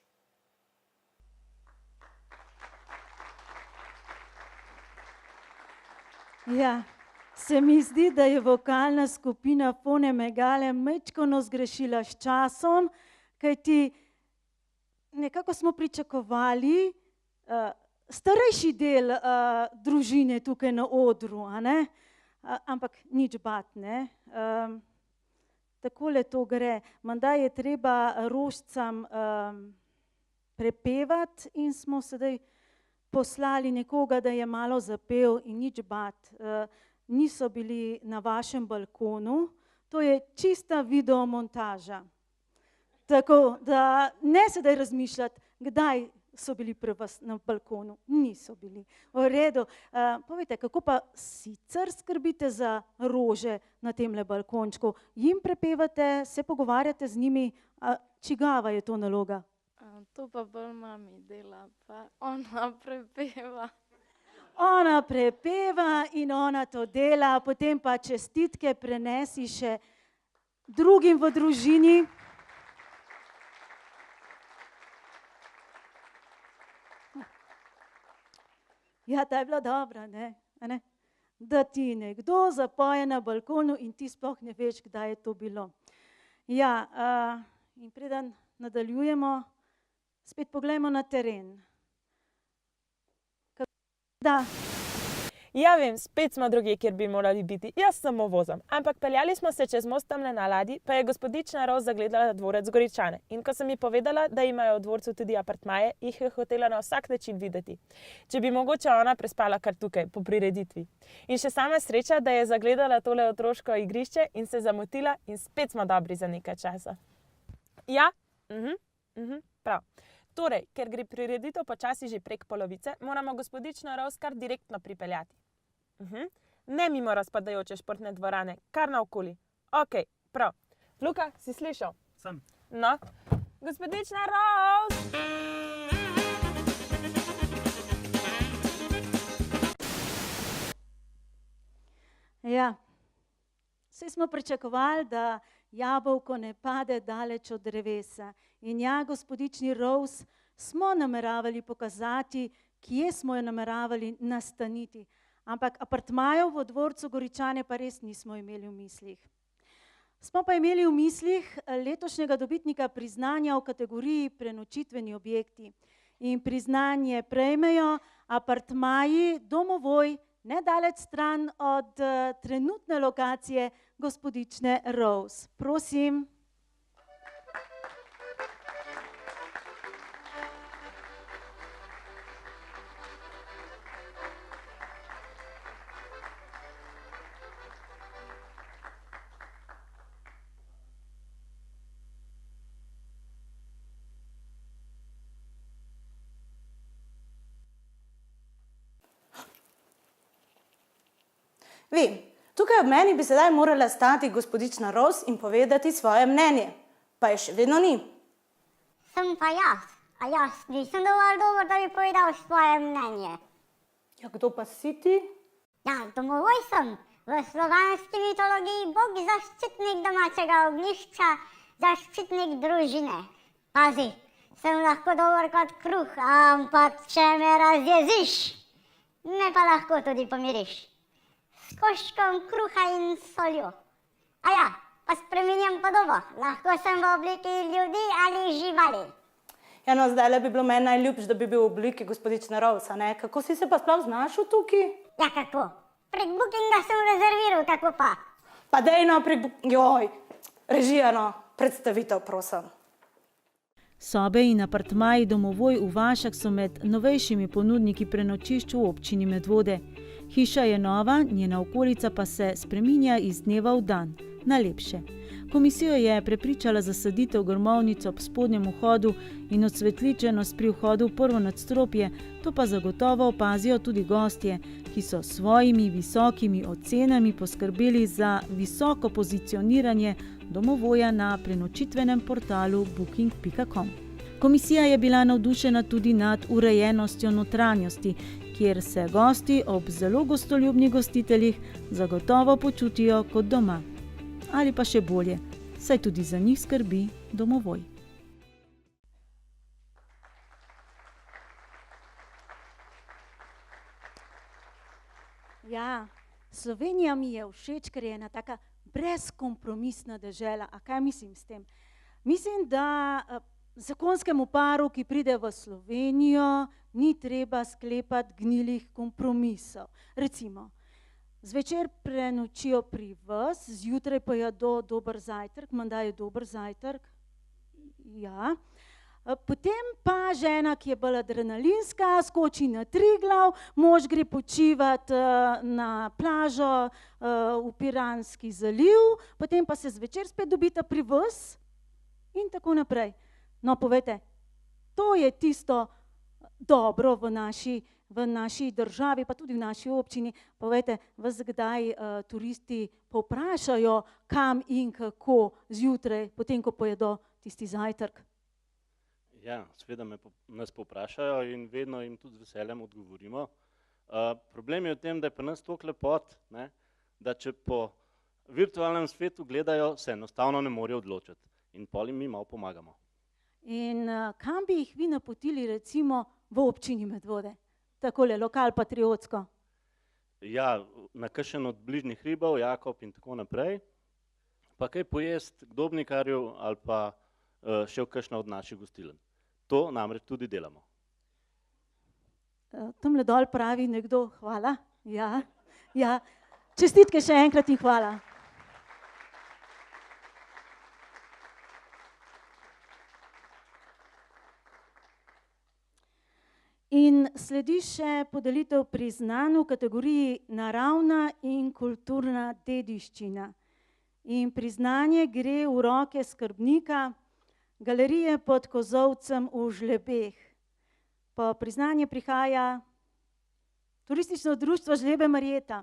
Ja, se mi zdi, da je vokalna skupina Fone Megale majčkeno zgrešila s časom, kajti nekako smo pričakovali starejši del družine tukaj na odru, a ne? Ampak nič bat, ne? Takole to gre. Menda je treba rožcam prepevati in smo sedaj poslali nekoga, da je malo zapel in nič bat. Niso bili na vašem balkonu, to je čista videomontaža. Tako da ne sedaj razmišljati, kdaj so bili pri vas na balkonu. Niso bili. V redu. Povejte, kako pa sicer skrbite za rože na temle balkončku? Jim prepevate, se pogovarjate z njimi, čigava je to naloga? To pa bolj mami dela, pa ona prepeva. Ona prepeva in ona to dela, potem pa čestitke prenesi še drugim v družini. Ja, ta je bila dobra, ne? Da ti nekdo zapoje na balkonu in ti sploh ne veš, kdaj je to bilo. Ja, in preden nadaljujemo, spet poglejmo na teren. Da. Ja vem, spet smo drugje, kjer bi morali biti. Jaz samo vozim. Ampak peljali smo se čez most tamle na ladji, pa je gospodična Roz zagledala dvorec Goričane. In ko sem ji povedala, da imajo v dvorcu tudi apartmaje, jih je hotela na vsak način videti. Če bi mogoče ona prespala kar tukaj, po prireditvi. In še sama sreča, da je zagledala tole otroško igrišče in se zamotila in spet smo dobri za nekaj časa. Ja? Prav. Torej, ker gre prireditev počasi že prek polovice, moramo gospodično Roz kar direktno pripeljati. Ne mimo razpadajoče športne dvorane, kar naokoli. Ok, prav. Luka, si slišal? Sem. No, gospodična Roz! Ja, saj smo pričakovali, da jabolko ne pade daleč od drevesa. In ja, gospodični Roz, smo nameravali pokazati, kje smo jo nameravali nastaniti. ampak apartmajev v dvorcu Goričane pa res nismo imeli v mislih. Smo pa imeli v mislih letošnjega dobitnika priznanja v kategoriji prenočitveni objekti. In priznanje prejmejo apartmaji Domovoj, nedaleč stran od trenutne lokacije Gospodične Rose. Prosim. Vi, tukaj ob meni bi sedaj morala stati Gospodična Rose in povedati svoje mnenje, pa je še vedno ni. Sem pa jaz, a jaz nisem dovolj dober, da bi povedal svoje mnenje. Ja, kdo pa si ti? Ja, Domovoj sem. V slovanski mitologiji bog zaščitnik domačega ognjišča, zaščitnik družine. Pazi, sem lahko dober kot kruh, ampak če me razjeziš, me pa lahko tudi pomiriš. S koščkom kruha in soljo. A ja, pa spreminjam podobo. Lahko sem v obliki ljudi ali živali. Ja, no, zdaj bi bilo meni najljubše, da bi bil v obliki Gospodične Rose, a ne? Kako si se pa sploh znašel tukaj? Ja, kako? Prek bookinga sem rezerviral, kako pa? Pa dej no, joj, režija no, predstavitev, prosim. Sobe in apartmaji Domovoj v Vašah so med novejšimi ponudniki prenočišč v občini Medvode. Hiša je nova, njena okolica pa se spreminja iz dneva v dan, na lepše. Komisijo je prepričala zasaditev grmovnic ob spodnjem vhodu in osvetličenost pri vhodu v prvo nadstropje, to pa zagotovo opazijo tudi gostje, ki so s svojimi visokimi ocenami poskrbeli za visoko pozicioniranje Domovoja na prenočitvenem portalu booking.com. Komisija je bila navdušena tudi nad urejenostjo notranjosti, kjer se gosti ob zelo gostoljubnih gostiteljih zagotovo počutijo kot doma. Ali pa še bolje, saj tudi za njih skrbi Domovoj. Ja, Slovenija mi je všeč, ker je ena taka brezkompromisna dežela. A kaj mislim s tem? Mislim, da zakonskemu paru, ki pride v Slovenijo, ni treba sklepati gnilih kompromisov. Recimo, zvečer prenočijo pri vas, zjutraj pa jedo dober zajtrk, menda je dober zajtrk. Ja. Potem pa žena, ki je bolj adrenalinska, skoči na Triglav, mož gre počivat na plažo v Piranski zaliv, potem pa se zvečer spet dobita pri vas in tako naprej. No, povejte, to je tisto dobro v naši državi, pa tudi v naši občini. Povejte, vas kdaj turisti povprašajo, kam in kako zjutraj, potem ko pojedo tisti zajtrk? Ja, seveda nas povprašajo in vedno jim tudi z veseljem odgovorimo. Problem je v tem, da je pri nas toliko lepot, da če po virtualnem svetu gledajo, se enostavno ne morejo odločiti in pol jim mi malo pomagamo. In kam bi jih vi napotili recimo v občini Medvode? Takole, lokal patriotsko. Ja, na kakšen od bližnjih hribov, Jakob in tako naprej, pa kaj pojesti k Dobnikarju ali pa še v kakšno od naših gostiln. To namreč tudi delamo. Tamle dol pravi nekdo, hvala. Ja, ja. Čestitke še enkrat in hvala. In sledi še podelitev priznanj v kategoriji naravna in kulturna dediščina. In priznanje gre v roke skrbnika Galerije pod Kozolcem v Žlebeh. Po priznanje prihaja Turistično društvo Žlebe Marjeta.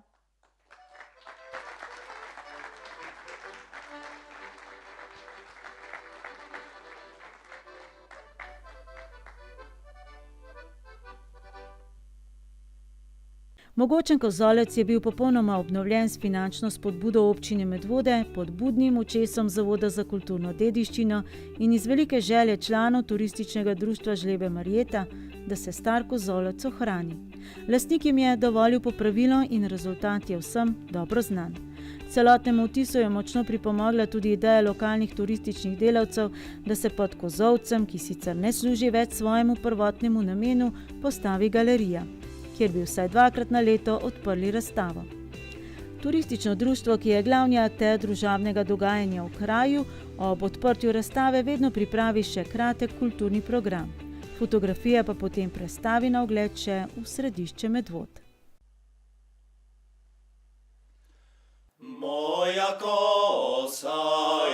Mogočen kozolec je bil popolnoma obnovljen s finančno spodbudo občine Medvode pod budnim očesom Zavoda za kulturno dediščino in iz velike želje članov Turističnega društva Žlebe Marjeta da se star kozolec ohrani. Lastnik jim je dovolil popravilo in rezultat je vsem dobro znan. Celotnemu vtisu je močno pripomogla tudi ideja lokalnih turističnih delavcev, da se pod kozolcem, ki sicer ne služi več svojemu prvotnemu namenu, postavi galerija, kjer bi vsaj 2-krat na leto odprli razstavo. Turistično društvo, ki je glavni akter družabnega dogajanja v kraju, ob odprtju razstave vedno pripravi še kratek kulturni program. Fotografije pa potem prestavi na ogled še v središče Medvod. Moja kosa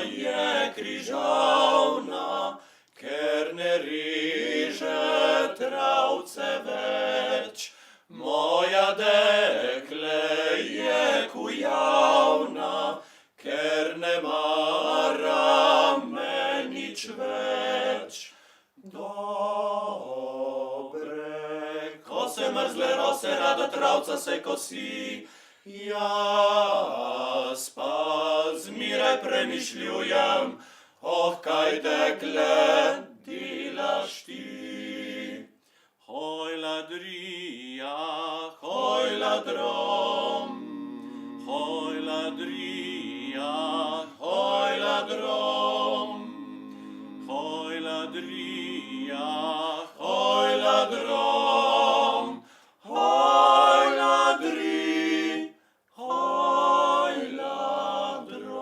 je križavna, ker ne riže travce več. Moja dekle je kujavna, ker ne mara me nič več. Dobre kose mrzle rose, rada travca se kosi, jaz pa zmeraj premišljujem, kaj dekle delaš ti. Hoj ladrija, hoj ladrom, hoj ladrija, hoj ladrom, hoj ladrija, hoj ladrom, hoj ladri, hoj ladrom.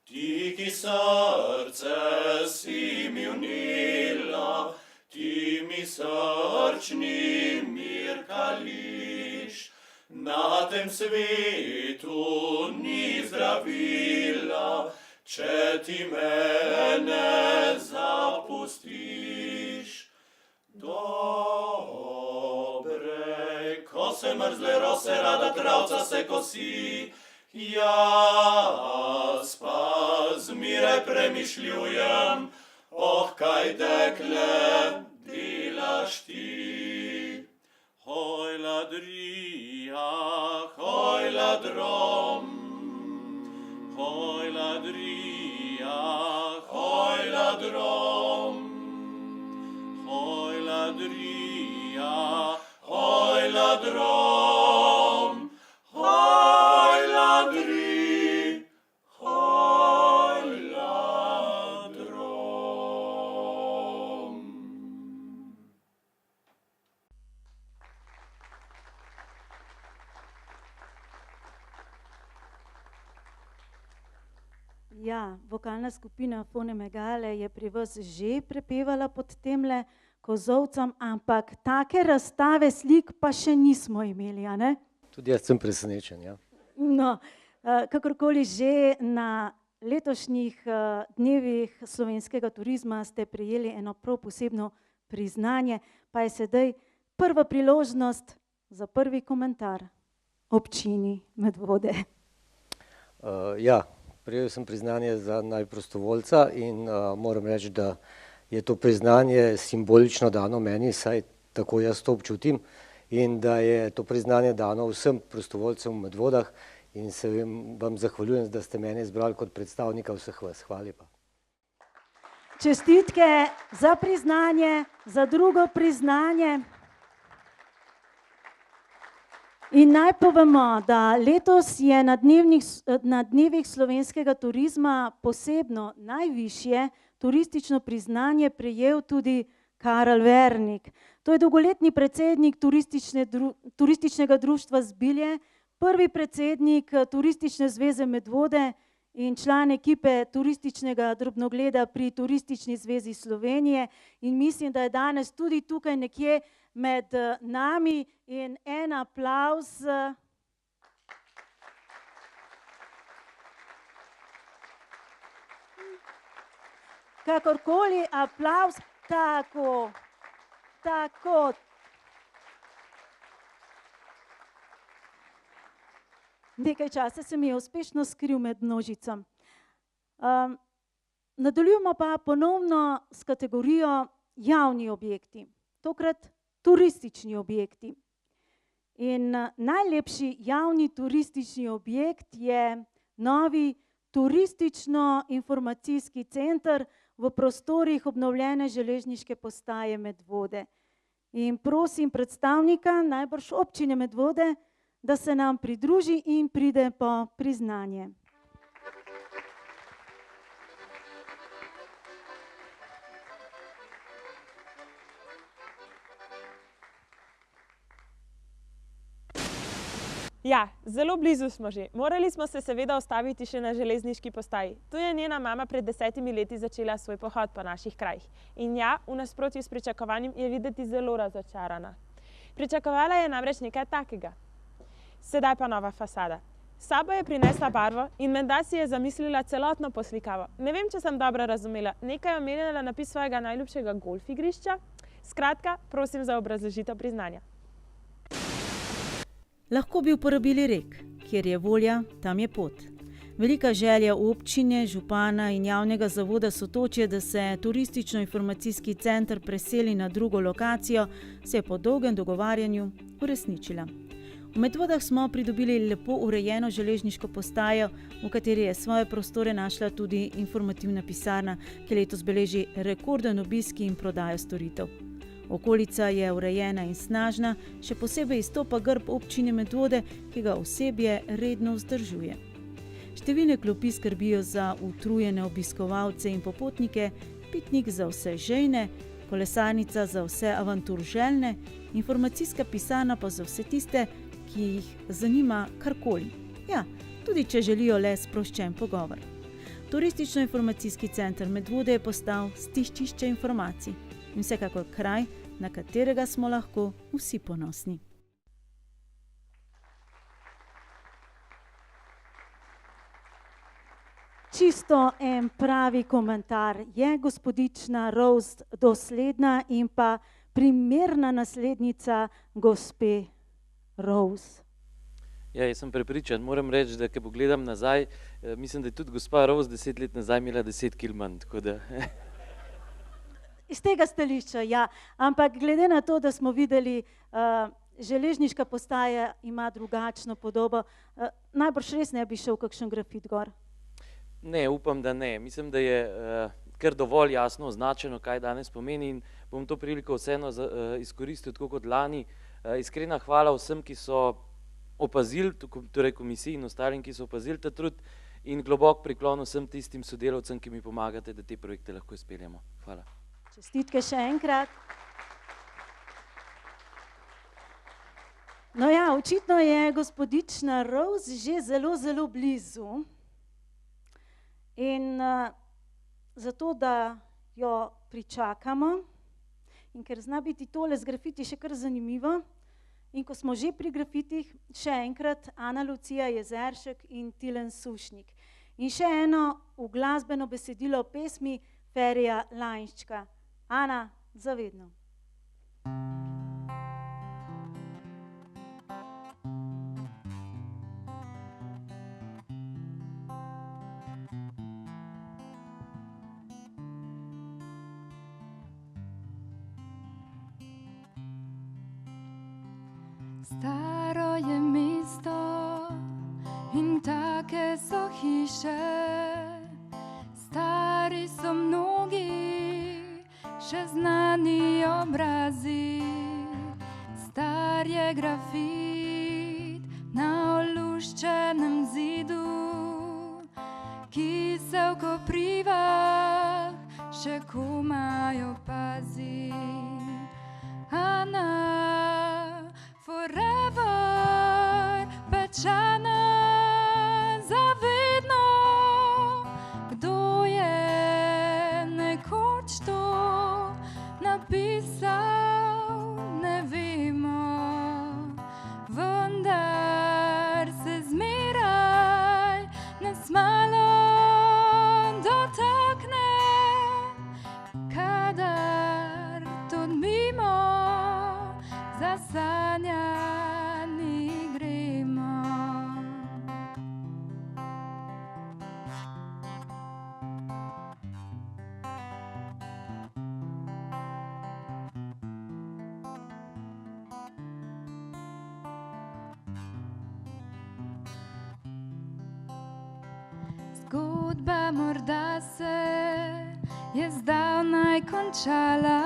Ti, ki srce si mi unila, ti mi srčni mir kališ. Na tem svetu ni zdravila, če ti mene zapustiš. Dobre kose mrzle rose, rada travca se kosi, jaz pa zmeraj premišljujem, kaj dekle delaš ti. Hoj ladrija, hoj ladrom, hoj ladrija, hoj ladrom, hoj ladrija, hoj ladrom, hoj ladri, hoj ladrom. Ja, vokalna skupina Fone Megale je pri vas že prepevala pod temle kozolcem, ampak take razstave slik pa še nismo imeli, a ne? Tudi jaz sem presenečen, ja. No, kakorkoli že, na letošnjih dnevih slovenskega turizma ste prejeli eno prav posebno priznanje, pa je sedaj prva priložnost za prvi komentar občini Medvode. Ja, prejel sem priznanje za najprostovoljca in moram reči, da je to priznanje simbolično dano meni, saj tako jaz to občutim, in da je to priznanje dano vsem prostovoljcem v Medvodah in se vam zahvaljujem, da ste mene izbrali kot predstavnika vseh vas. Hvala lepa. Čestitke za priznanje, za drugo priznanje. In naj povemo, da letos je na dnevih slovenskega turizma posebno najvišje turistično priznanje prejel tudi Karel Vernik. To je dolgoletni predsednik turističnega društva Zbilje, prvi predsednik Turistične zveze Medvode in član ekipe turističnega drobnogleda pri Turistični zvezi Slovenije. In mislim, da je danes tudi tukaj nekje med nami in en aplavz. Kakorkoli, aplavz, tako, tako. Nekaj časa se mi je uspešno skril med množicom. Nadaljujemo pa ponovno s kategorijo javni objekti, tokrat turistični objekti. In najlepši javni turistični objekt je novi turistično-informacijski center v prostorih obnovljene železniške postaje Medvode. In prosim predstavnika najbrž občine Medvode, da se nam pridruži in pride po priznanje. Ja, zelo blizu smo že. Morali smo se seveda ustaviti še na železniški postaji. Tu je njena mama pred 10 leti začela svoj pohod po naših krajih. In ja, v nasprotju s pričakovanjem je videti zelo razočarana. Pričakovala je namreč nekaj takega. Sedaj pa nova fasada. S sabo je prinesla barvo in menda si je zamislila celotno poslikavo. Ne vem, če sem dobro razumela. Nekaj je omenjala napis svojega najljubšega golf igrišča. Skratka, prosim za obrazložitev priznanja. Lahko bi uporabili rek, kjer je volja, tam je pot. Velika želja občine, župana in javnega zavoda Sotočje, da se turistično-informacijski center preseli na drugo lokacijo, se je po dolgem dogovarjanju uresničila. V Medvodah smo pridobili lepo urejeno železniško postajo, v kateri je svoje prostore našla tudi informativna pisarna, ki letos beleži rekorden obisk in prodajo storitev. Okolica je urejena in snažna, še posebej izstopa grb občine Medvode, ki ga osebje redno vzdržuje. Številne klopi skrbijo za utrujene obiskovalce in popotnike, pitnik za vse žejne, kolesarnica za vse avanturželjne, informacijska pisarna pa za vse tiste, ki jih zanima karkoli. Ja, tudi če želijo le sproščen pogovor. Turistično-informacijski center Medvode je postal stičišče informacij. In vsekakor kraj, na katerega smo lahko vsi ponosni. Čisto en pravi komentar. Je gospodična Rose dosledna in pa primerna naslednica gospe Rose? Ja, jaz sem prepričan. Moram reči, da ko pogledam nazaj, mislim, da je tudi gospa Rose 10 let nazaj imela 10 kil manj, tako da... Iz tega stališča, ja. Ampak glede na to, da smo videli, železniška postaja ima drugačno podobo, najbrž res ne bi šel kakšen grafit gor. Ne, upam, da ne. Mislim, da je kar dovolj jasno označeno, kaj danes pomeni in bom to priliko vseeno izkoristil, tako kot lani. Iskrena hvala vsem, ki so opazili, torej komisiji in ostalim, ki so opazili ta trud in globok priklon vsem tistim sodelavcem, ki mi pomagate, da te projekte lahko izpeljemo. Hvala. Čestitke še enkrat. No ja, očitno je gospodična Rose že zelo blizu. In zato, da jo pričakamo, in ker zna biti tole z grafiti še kar zanimivo, in ko smo že pri grafitih, še enkrat Ana Lucija Jezeršek in Tilen Sušnik. In še eno uglasbeno besedilo pesmi Ferija Lainščka. Ana, zavedno. Staro je mesto in take so hiše, stari so mnogi, še znani obrazi. Star je grafit na oluščenem zidu, ki se v koprivah še komaj opazi. Ana, forever, pečana zavedno. Kdo je nekoč to napisal, ne vemo, vendar se zmeraj nas malo dotakne, kadar to mimo zasanjani gremo. Zgodba morda se je zdavnaj končala,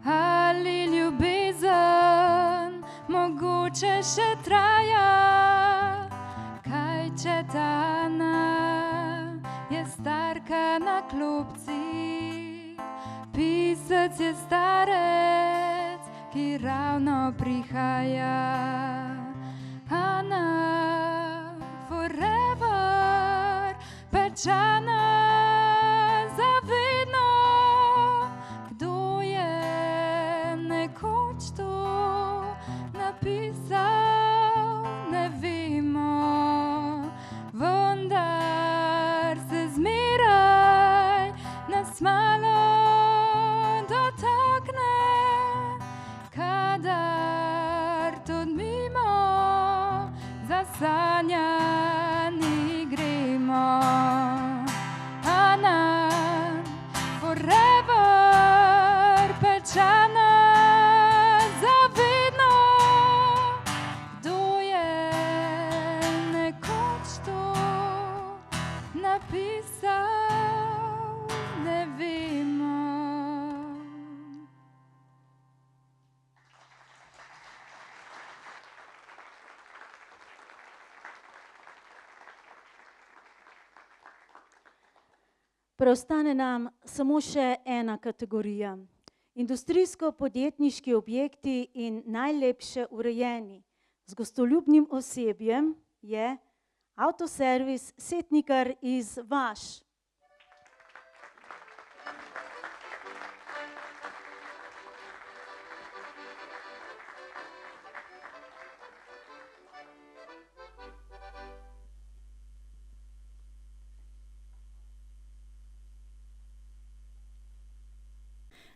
ali ljubezen mogoče še traja. Kaj če ta Ana je starka na klopci, pisec je starec, ki ravno prihaja. Ana, forever, pečana za vedno. Kdo je nekoč to napisal, ne vemo, vendar se zmeraj nas malo dotakne, kadar tudi mimo zasanjani gremo. Ana, forever, pečana za vedno. Kdo je nekoč to napisal, ne vemo. Preostane nam samo še ena kategorija. Industrijsko-podjetniški objekti in najlepše urejeni z gostoljubnim osebjem je Avtoservis Setnikar iz Vaš.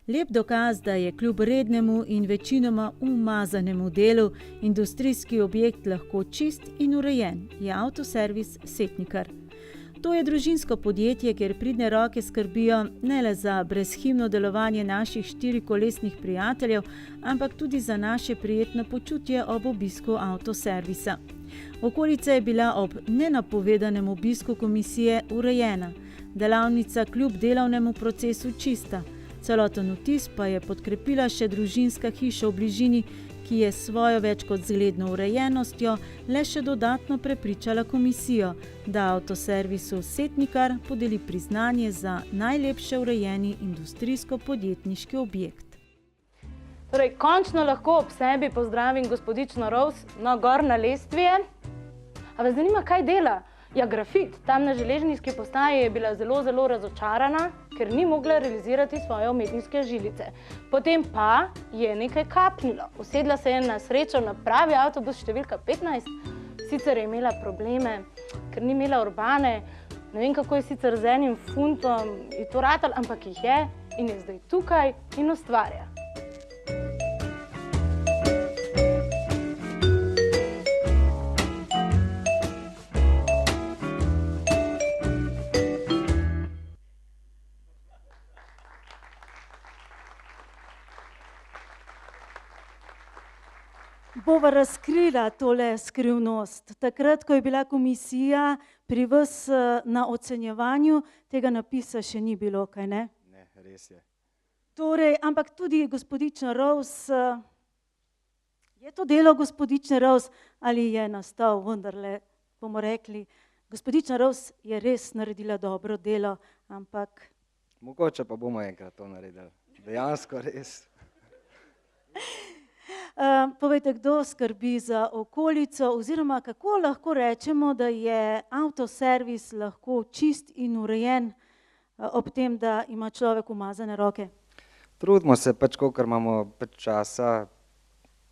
Lep dokaz, da je kljub rednemu in večinoma umazanemu delu industrijski objekt lahko čist in urejen, je Avtoservis Setnikar. To je družinsko podjetje, kjer pridne roke skrbijo ne le za brezhibno delovanje naših štirikolesnih prijateljev, ampak tudi za naše prijetno počutje ob obisku avtoservisa. Okolica je bila ob nenapovedanem obisku komisije urejena, delavnica kljub delovnemu procesu čista. Celoten vtis pa je podkrepila še družinska hiša v bližini, ki je s svojo več kot zgledno urejenostjo le še dodatno prepričala komisijo, da Avtoservisu Setnikar podeli priznanje za najlepše urejeni industrijsko-podjetniški objekt. Torej, končno lahko ob sebi pozdravim gospodično Rovs, no, gor na lestvije. A vas zanima, kaj dela? Ja, grafit. Tam na železniški postaji je bila zelo, zelo razočarana, ker ni mogla realizirati svoje umetniške žilice. Potem pa je nekaj kapnilo. Usedla se je na srečo na pravi avtobus številka 15. Sicer je imela probleme, ker ni imela urbane. Ne vem, kako je sicer z enim funtom je to ratal, ampak jih je in je zdaj tukaj in ustvarja. Bova razkrila tole skrivnost. Takrat, ko je bila komisija pri vas na ocenjevanju, tega napisa še ni bilo, kaj ne? Ne, res je. Torej, ampak tudi gospodična Rovs, je to delo gospodične Rovs ali je nastal vendarle, bomo rekli, gospodična Rovs je res naredila dobro delo, ampak... Mogoče pa bomo enkrat to naredili. Dejansko res. Povejte, kdo skrbi za okolico oziroma kako lahko rečemo, da je avtoservis lahko čist in urejen ob tem, da ima človek umazane roke? Trudimo se pač, kolikor imamo pač časa,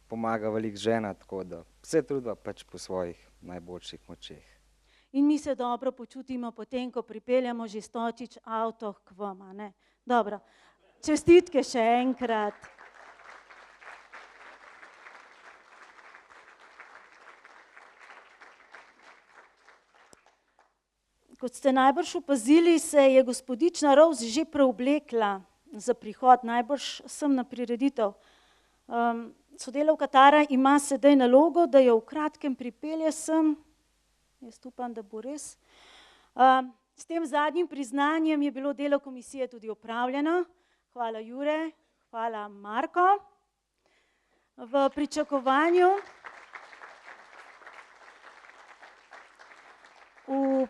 pomaga veliko žena, tako da vse trudimo pač po svojih najboljših močeh. In mi se dobro počutimo potem, ko pripeljamo že stočič avto k vam, a ne? Dobro, čestitke še enkrat. Kot ste najbrž opazili, se je gospodična Rovs že preoblekla za prihod, najbrž sem na prireditev. Sodelavka Tara ima sedaj nalogo, da jo v kratkem pripelje sem. Jaz upam, da bo res. S tem zadnjim priznanjem je bilo delo komisije tudi opravljeno. Hvala Jure, hvala Marko. V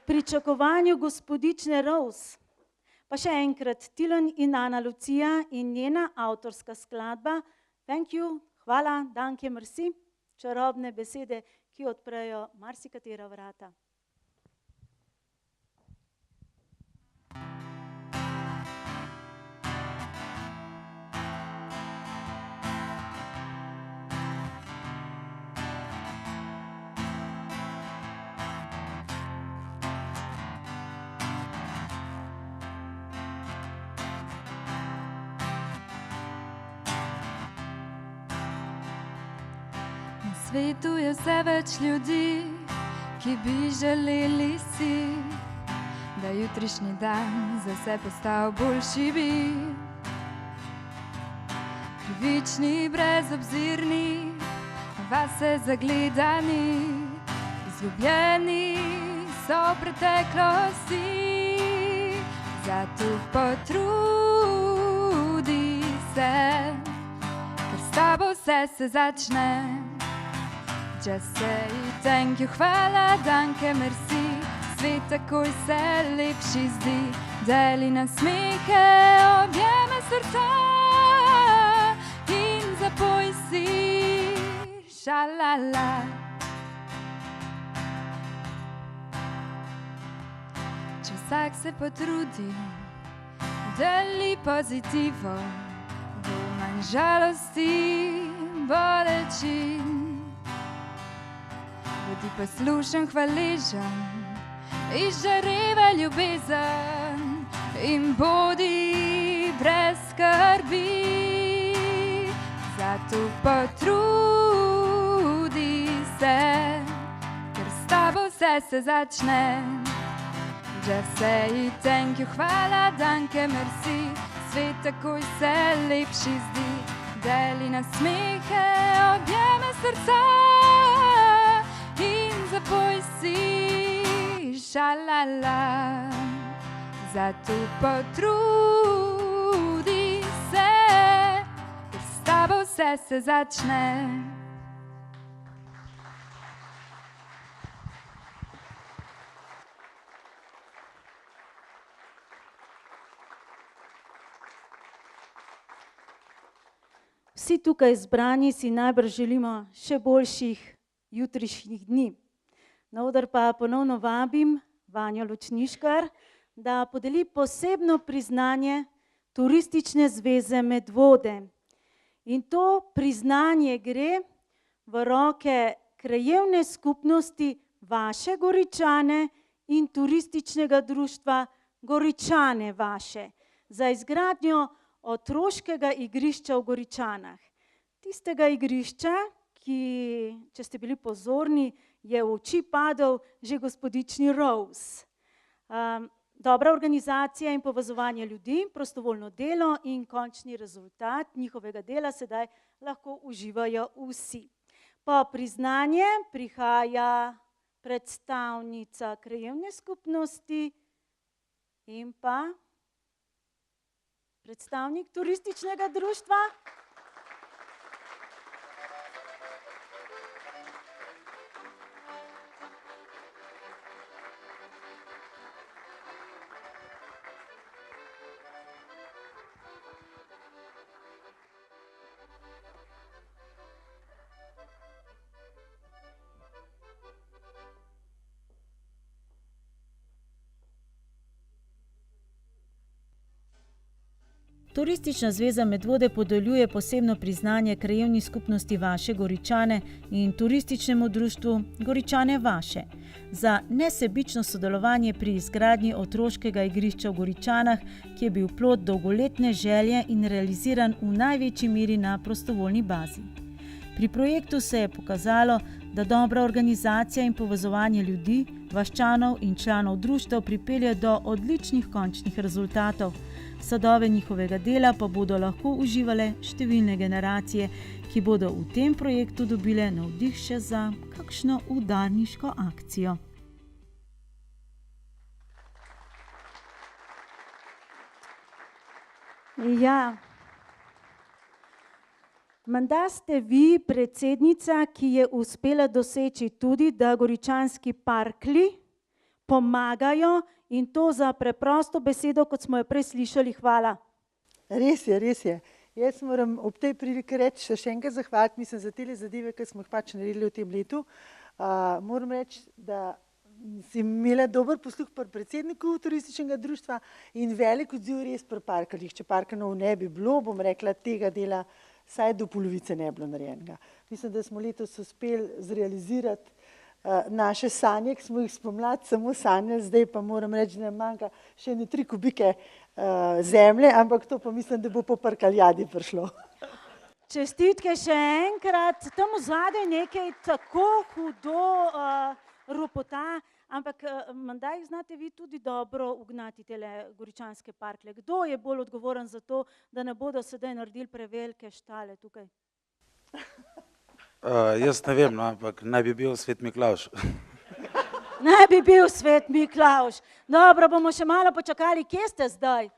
pričakovanju gospodične Rose, pa še enkrat Tilen in Ana Lucija in njena avtorska skladba Thank you, hvala, danke, merci, čarobne besede, ki odprejo marsikatera vrata. Na svetu je vse več ljudi, ki bi želeli si, da jutrišnji dan za vse postal boljši bi. Krivični, brezobzirni, vase zagledani, izgubljeni so v preteklosti. Zato potrudi se, ker s tabo vse se začne. Just say thank you, hvala, danke, merci. Svet takoj se lepši zdi. Deli nasmehe, objeme srca in zapoj si šalala. Če vsak se potrudi, deli pozitivo, bo manj žalosti, bolečin. Bodi poslušen, hvaležen, izžareva ljubezen in bodi brez skrbi. Zato potrudi se, ker s tabo vse se začne. Just say thank you, hvala, danke, merci. Svet takoj se lepši zdi. Deli nasmehe, objeme srca in zapoj si šalala. Zato potrudi se, ker s tabo vse se začne. Vsi tukaj zbrani si najbrž želimo še boljših jutrišnjih dni. Na oder pa ponovno vabim Vanjo Lučniškar, da podeli posebno priznanje Turistične zveze Medvode. In to priznanje gre v roke krajevne skupnosti Vaše Goričane in Turističnega društva Goričane Vaše za izgradnjo otroškega igrišča v Goričanah. Tistega igrišča, ki, če ste bili pozorni, je v oči padel že gospodični Rose. Dobra organizacija in povezovanje ljudi, prostovoljno delo in končni rezultat njihovega dela sedaj lahko uživajo vsi. Po priznanje prihaja predstavnica krajevne skupnosti in pa predstavnik Turističnega društva. Turistična zveza Medvode podeljuje posebno priznanje krajevni skupnosti Vaše Goričane in Turističnemu društvu Goričane Vaše za nesebično sodelovanje pri izgradnji otroškega igrišča v Goričanah, ki je bil plod dolgoletne želje in realiziran v največji meri na prostovoljni bazi. Pri projektu se je pokazalo, da dobra organizacija in povezovanje ljudi, vaščanov in članov društev pripelje do odličnih končnih rezultatov. Sadove njihovega dela pa bodo lahko uživale številne generacije, ki bodo v tem projektu dobile navdih še za kakšno udarniško akcijo. Ja. Menda ste vi predsednica, ki je uspela doseči tudi, da goričanski parklji pomagajo in to za preprosto besedo, kot smo jo prej slišali, hvala. Res je, res je. Jaz moram ob tej priliki reči še enkrat zahvaliti, mislim, za tele zadeve, ki smo jih pač naredili v tem letu. Moram reči, da si imela dober posluh pri predsedniku turističnega društva in velik odziv res pri parkeljih. Če parkeljnov ne bi bilo, bom rekla, tega dela saj do polovice ne bilo narejenega. Mislim, da smo letos uspeli zrealizirati naše sanje, ki smo jih spomladi samo sanjali, zdaj pa moram reči, da nam manjka še 3 kubike zemlje, ampak to pa mislim, da bo po parkeljadi prišlo. Čestitke še enkrat, tam vzadaj nekaj tako hudo ropota, ampak menda jih znate vi tudi dobro ugnati tele goričanske parklje. Kdo je bolj odgovoren za to, da ne bodo sedaj naredili prevelike štale tukaj? Jaz ne vem, no, ampak naj bi bil Svet Miklavž. Naj bi bil Svet Miklavž. Dobro, bomo še malo počakali, kje ste zdaj?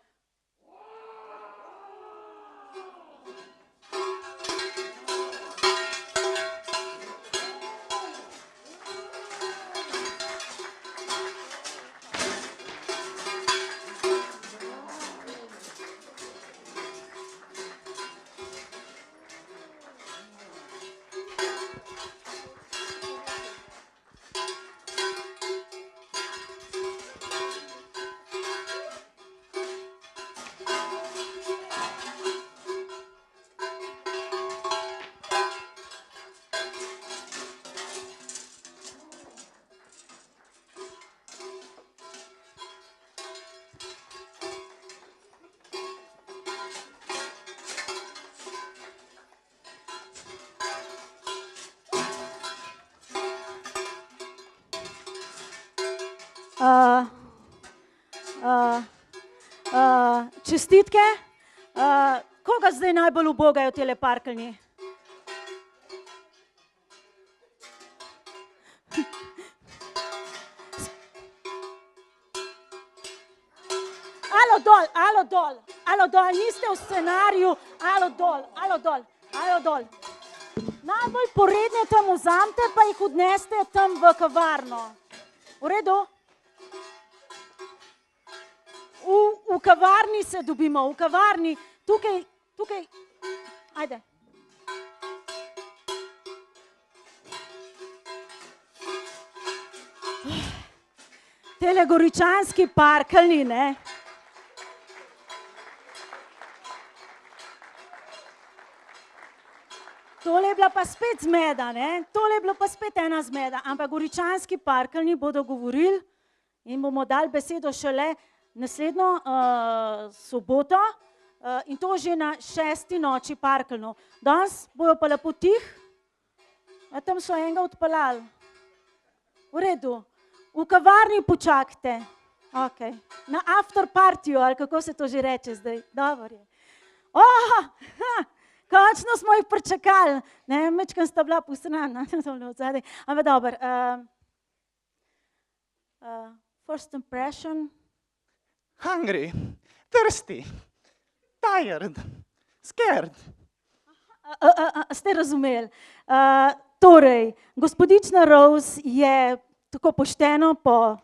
Čestitke. Koga zdaj najbolj ubogajo tele parkeljni? Alo dol, niste v scenariju, alo dol. Najbolj poredne tam vzamte, pa jih odneste tam v kavarno. V redu? V kavarni se dobimo, v kavarni, tukaj, ajde. Tele goričanski parkeljni, ne? Tole je bila pa spet zmeda, ne? Tole je bila pa spet ena zmeda, ampak goričanski parkeljni bodo govorili in bomo dali besedo šele naslednjo soboto in to že na 6. noči parkeljnov. Danes bojo pa lepo tih, tam so enega odpeljali. V redu, v kavarni počakajte, na after partiju, ali kako se to že reče zdaj, dobro je. Končno smo jih pričakali, mečkam sta bila postrana, ampak dobro. First impression. Hungry, thirsty, tired, scared. Ste razumeli. Torej, gospodična Rose je tako pošteno po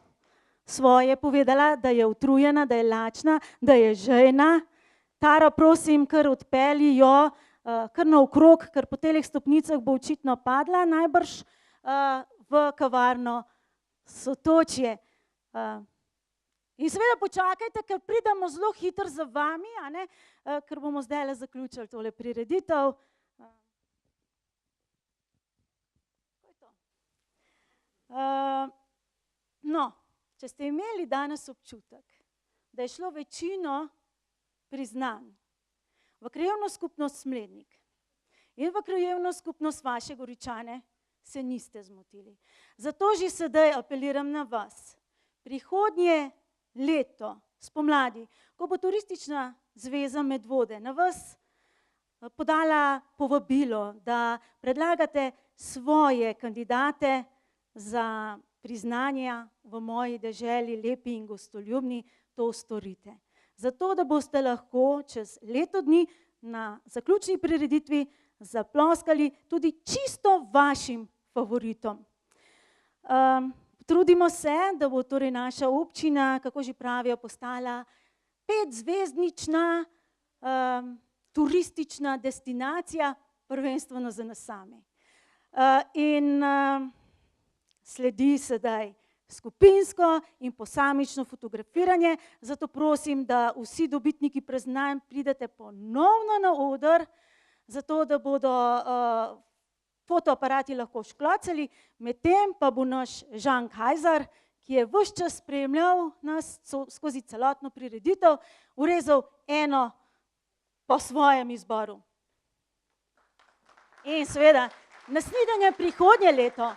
svoje povedala, da je utrujena, da je lačna, da je žejna. Tara, prosim, kar odpelji jo, kar naokrog, ker po telih stopnicah bo očitno padla, najbrž v kavarno Sotočje. In seveda počakajte, ker pridemo zelo hitro za vami, ker bomo zdaj zaključili tole prireditev. No, če ste imeli danes občutek, da je šlo večino priznanj v krajevno skupnost Smlednik in v krajevno skupnost vaše Goričane, se niste zmotili. Zato že sedaj apeliram na vas. Prihodnje leto, spomladi, ko bo Turistična zveza Medvode na vas podala povabilo, da predlagate svoje kandidate za priznanja v moji deželi, lepi in gostoljubni, to storite. zato da boste lahko čez leto dni na zaključni prireditvi zaploskali tudi čisto vašim favoritom. Trudimo se, da bo torej naša občina, kako že pravijo, postala 5-zvezdnična turistična destinacija, prvenstveno za nas sami. In sledi sedaj skupinsko in posamično fotografiranje, zato prosim, da vsi dobitniki priznanj pridete ponovno na oder, zato da bodo fotoaparati lahko šklocali, medtem pa bo naš Žan Kajzer, ki je ves čas spremljal nas skozi celotno prireditev, urezal eno po svojem izboru. In seveda, naslednje prihodnje leto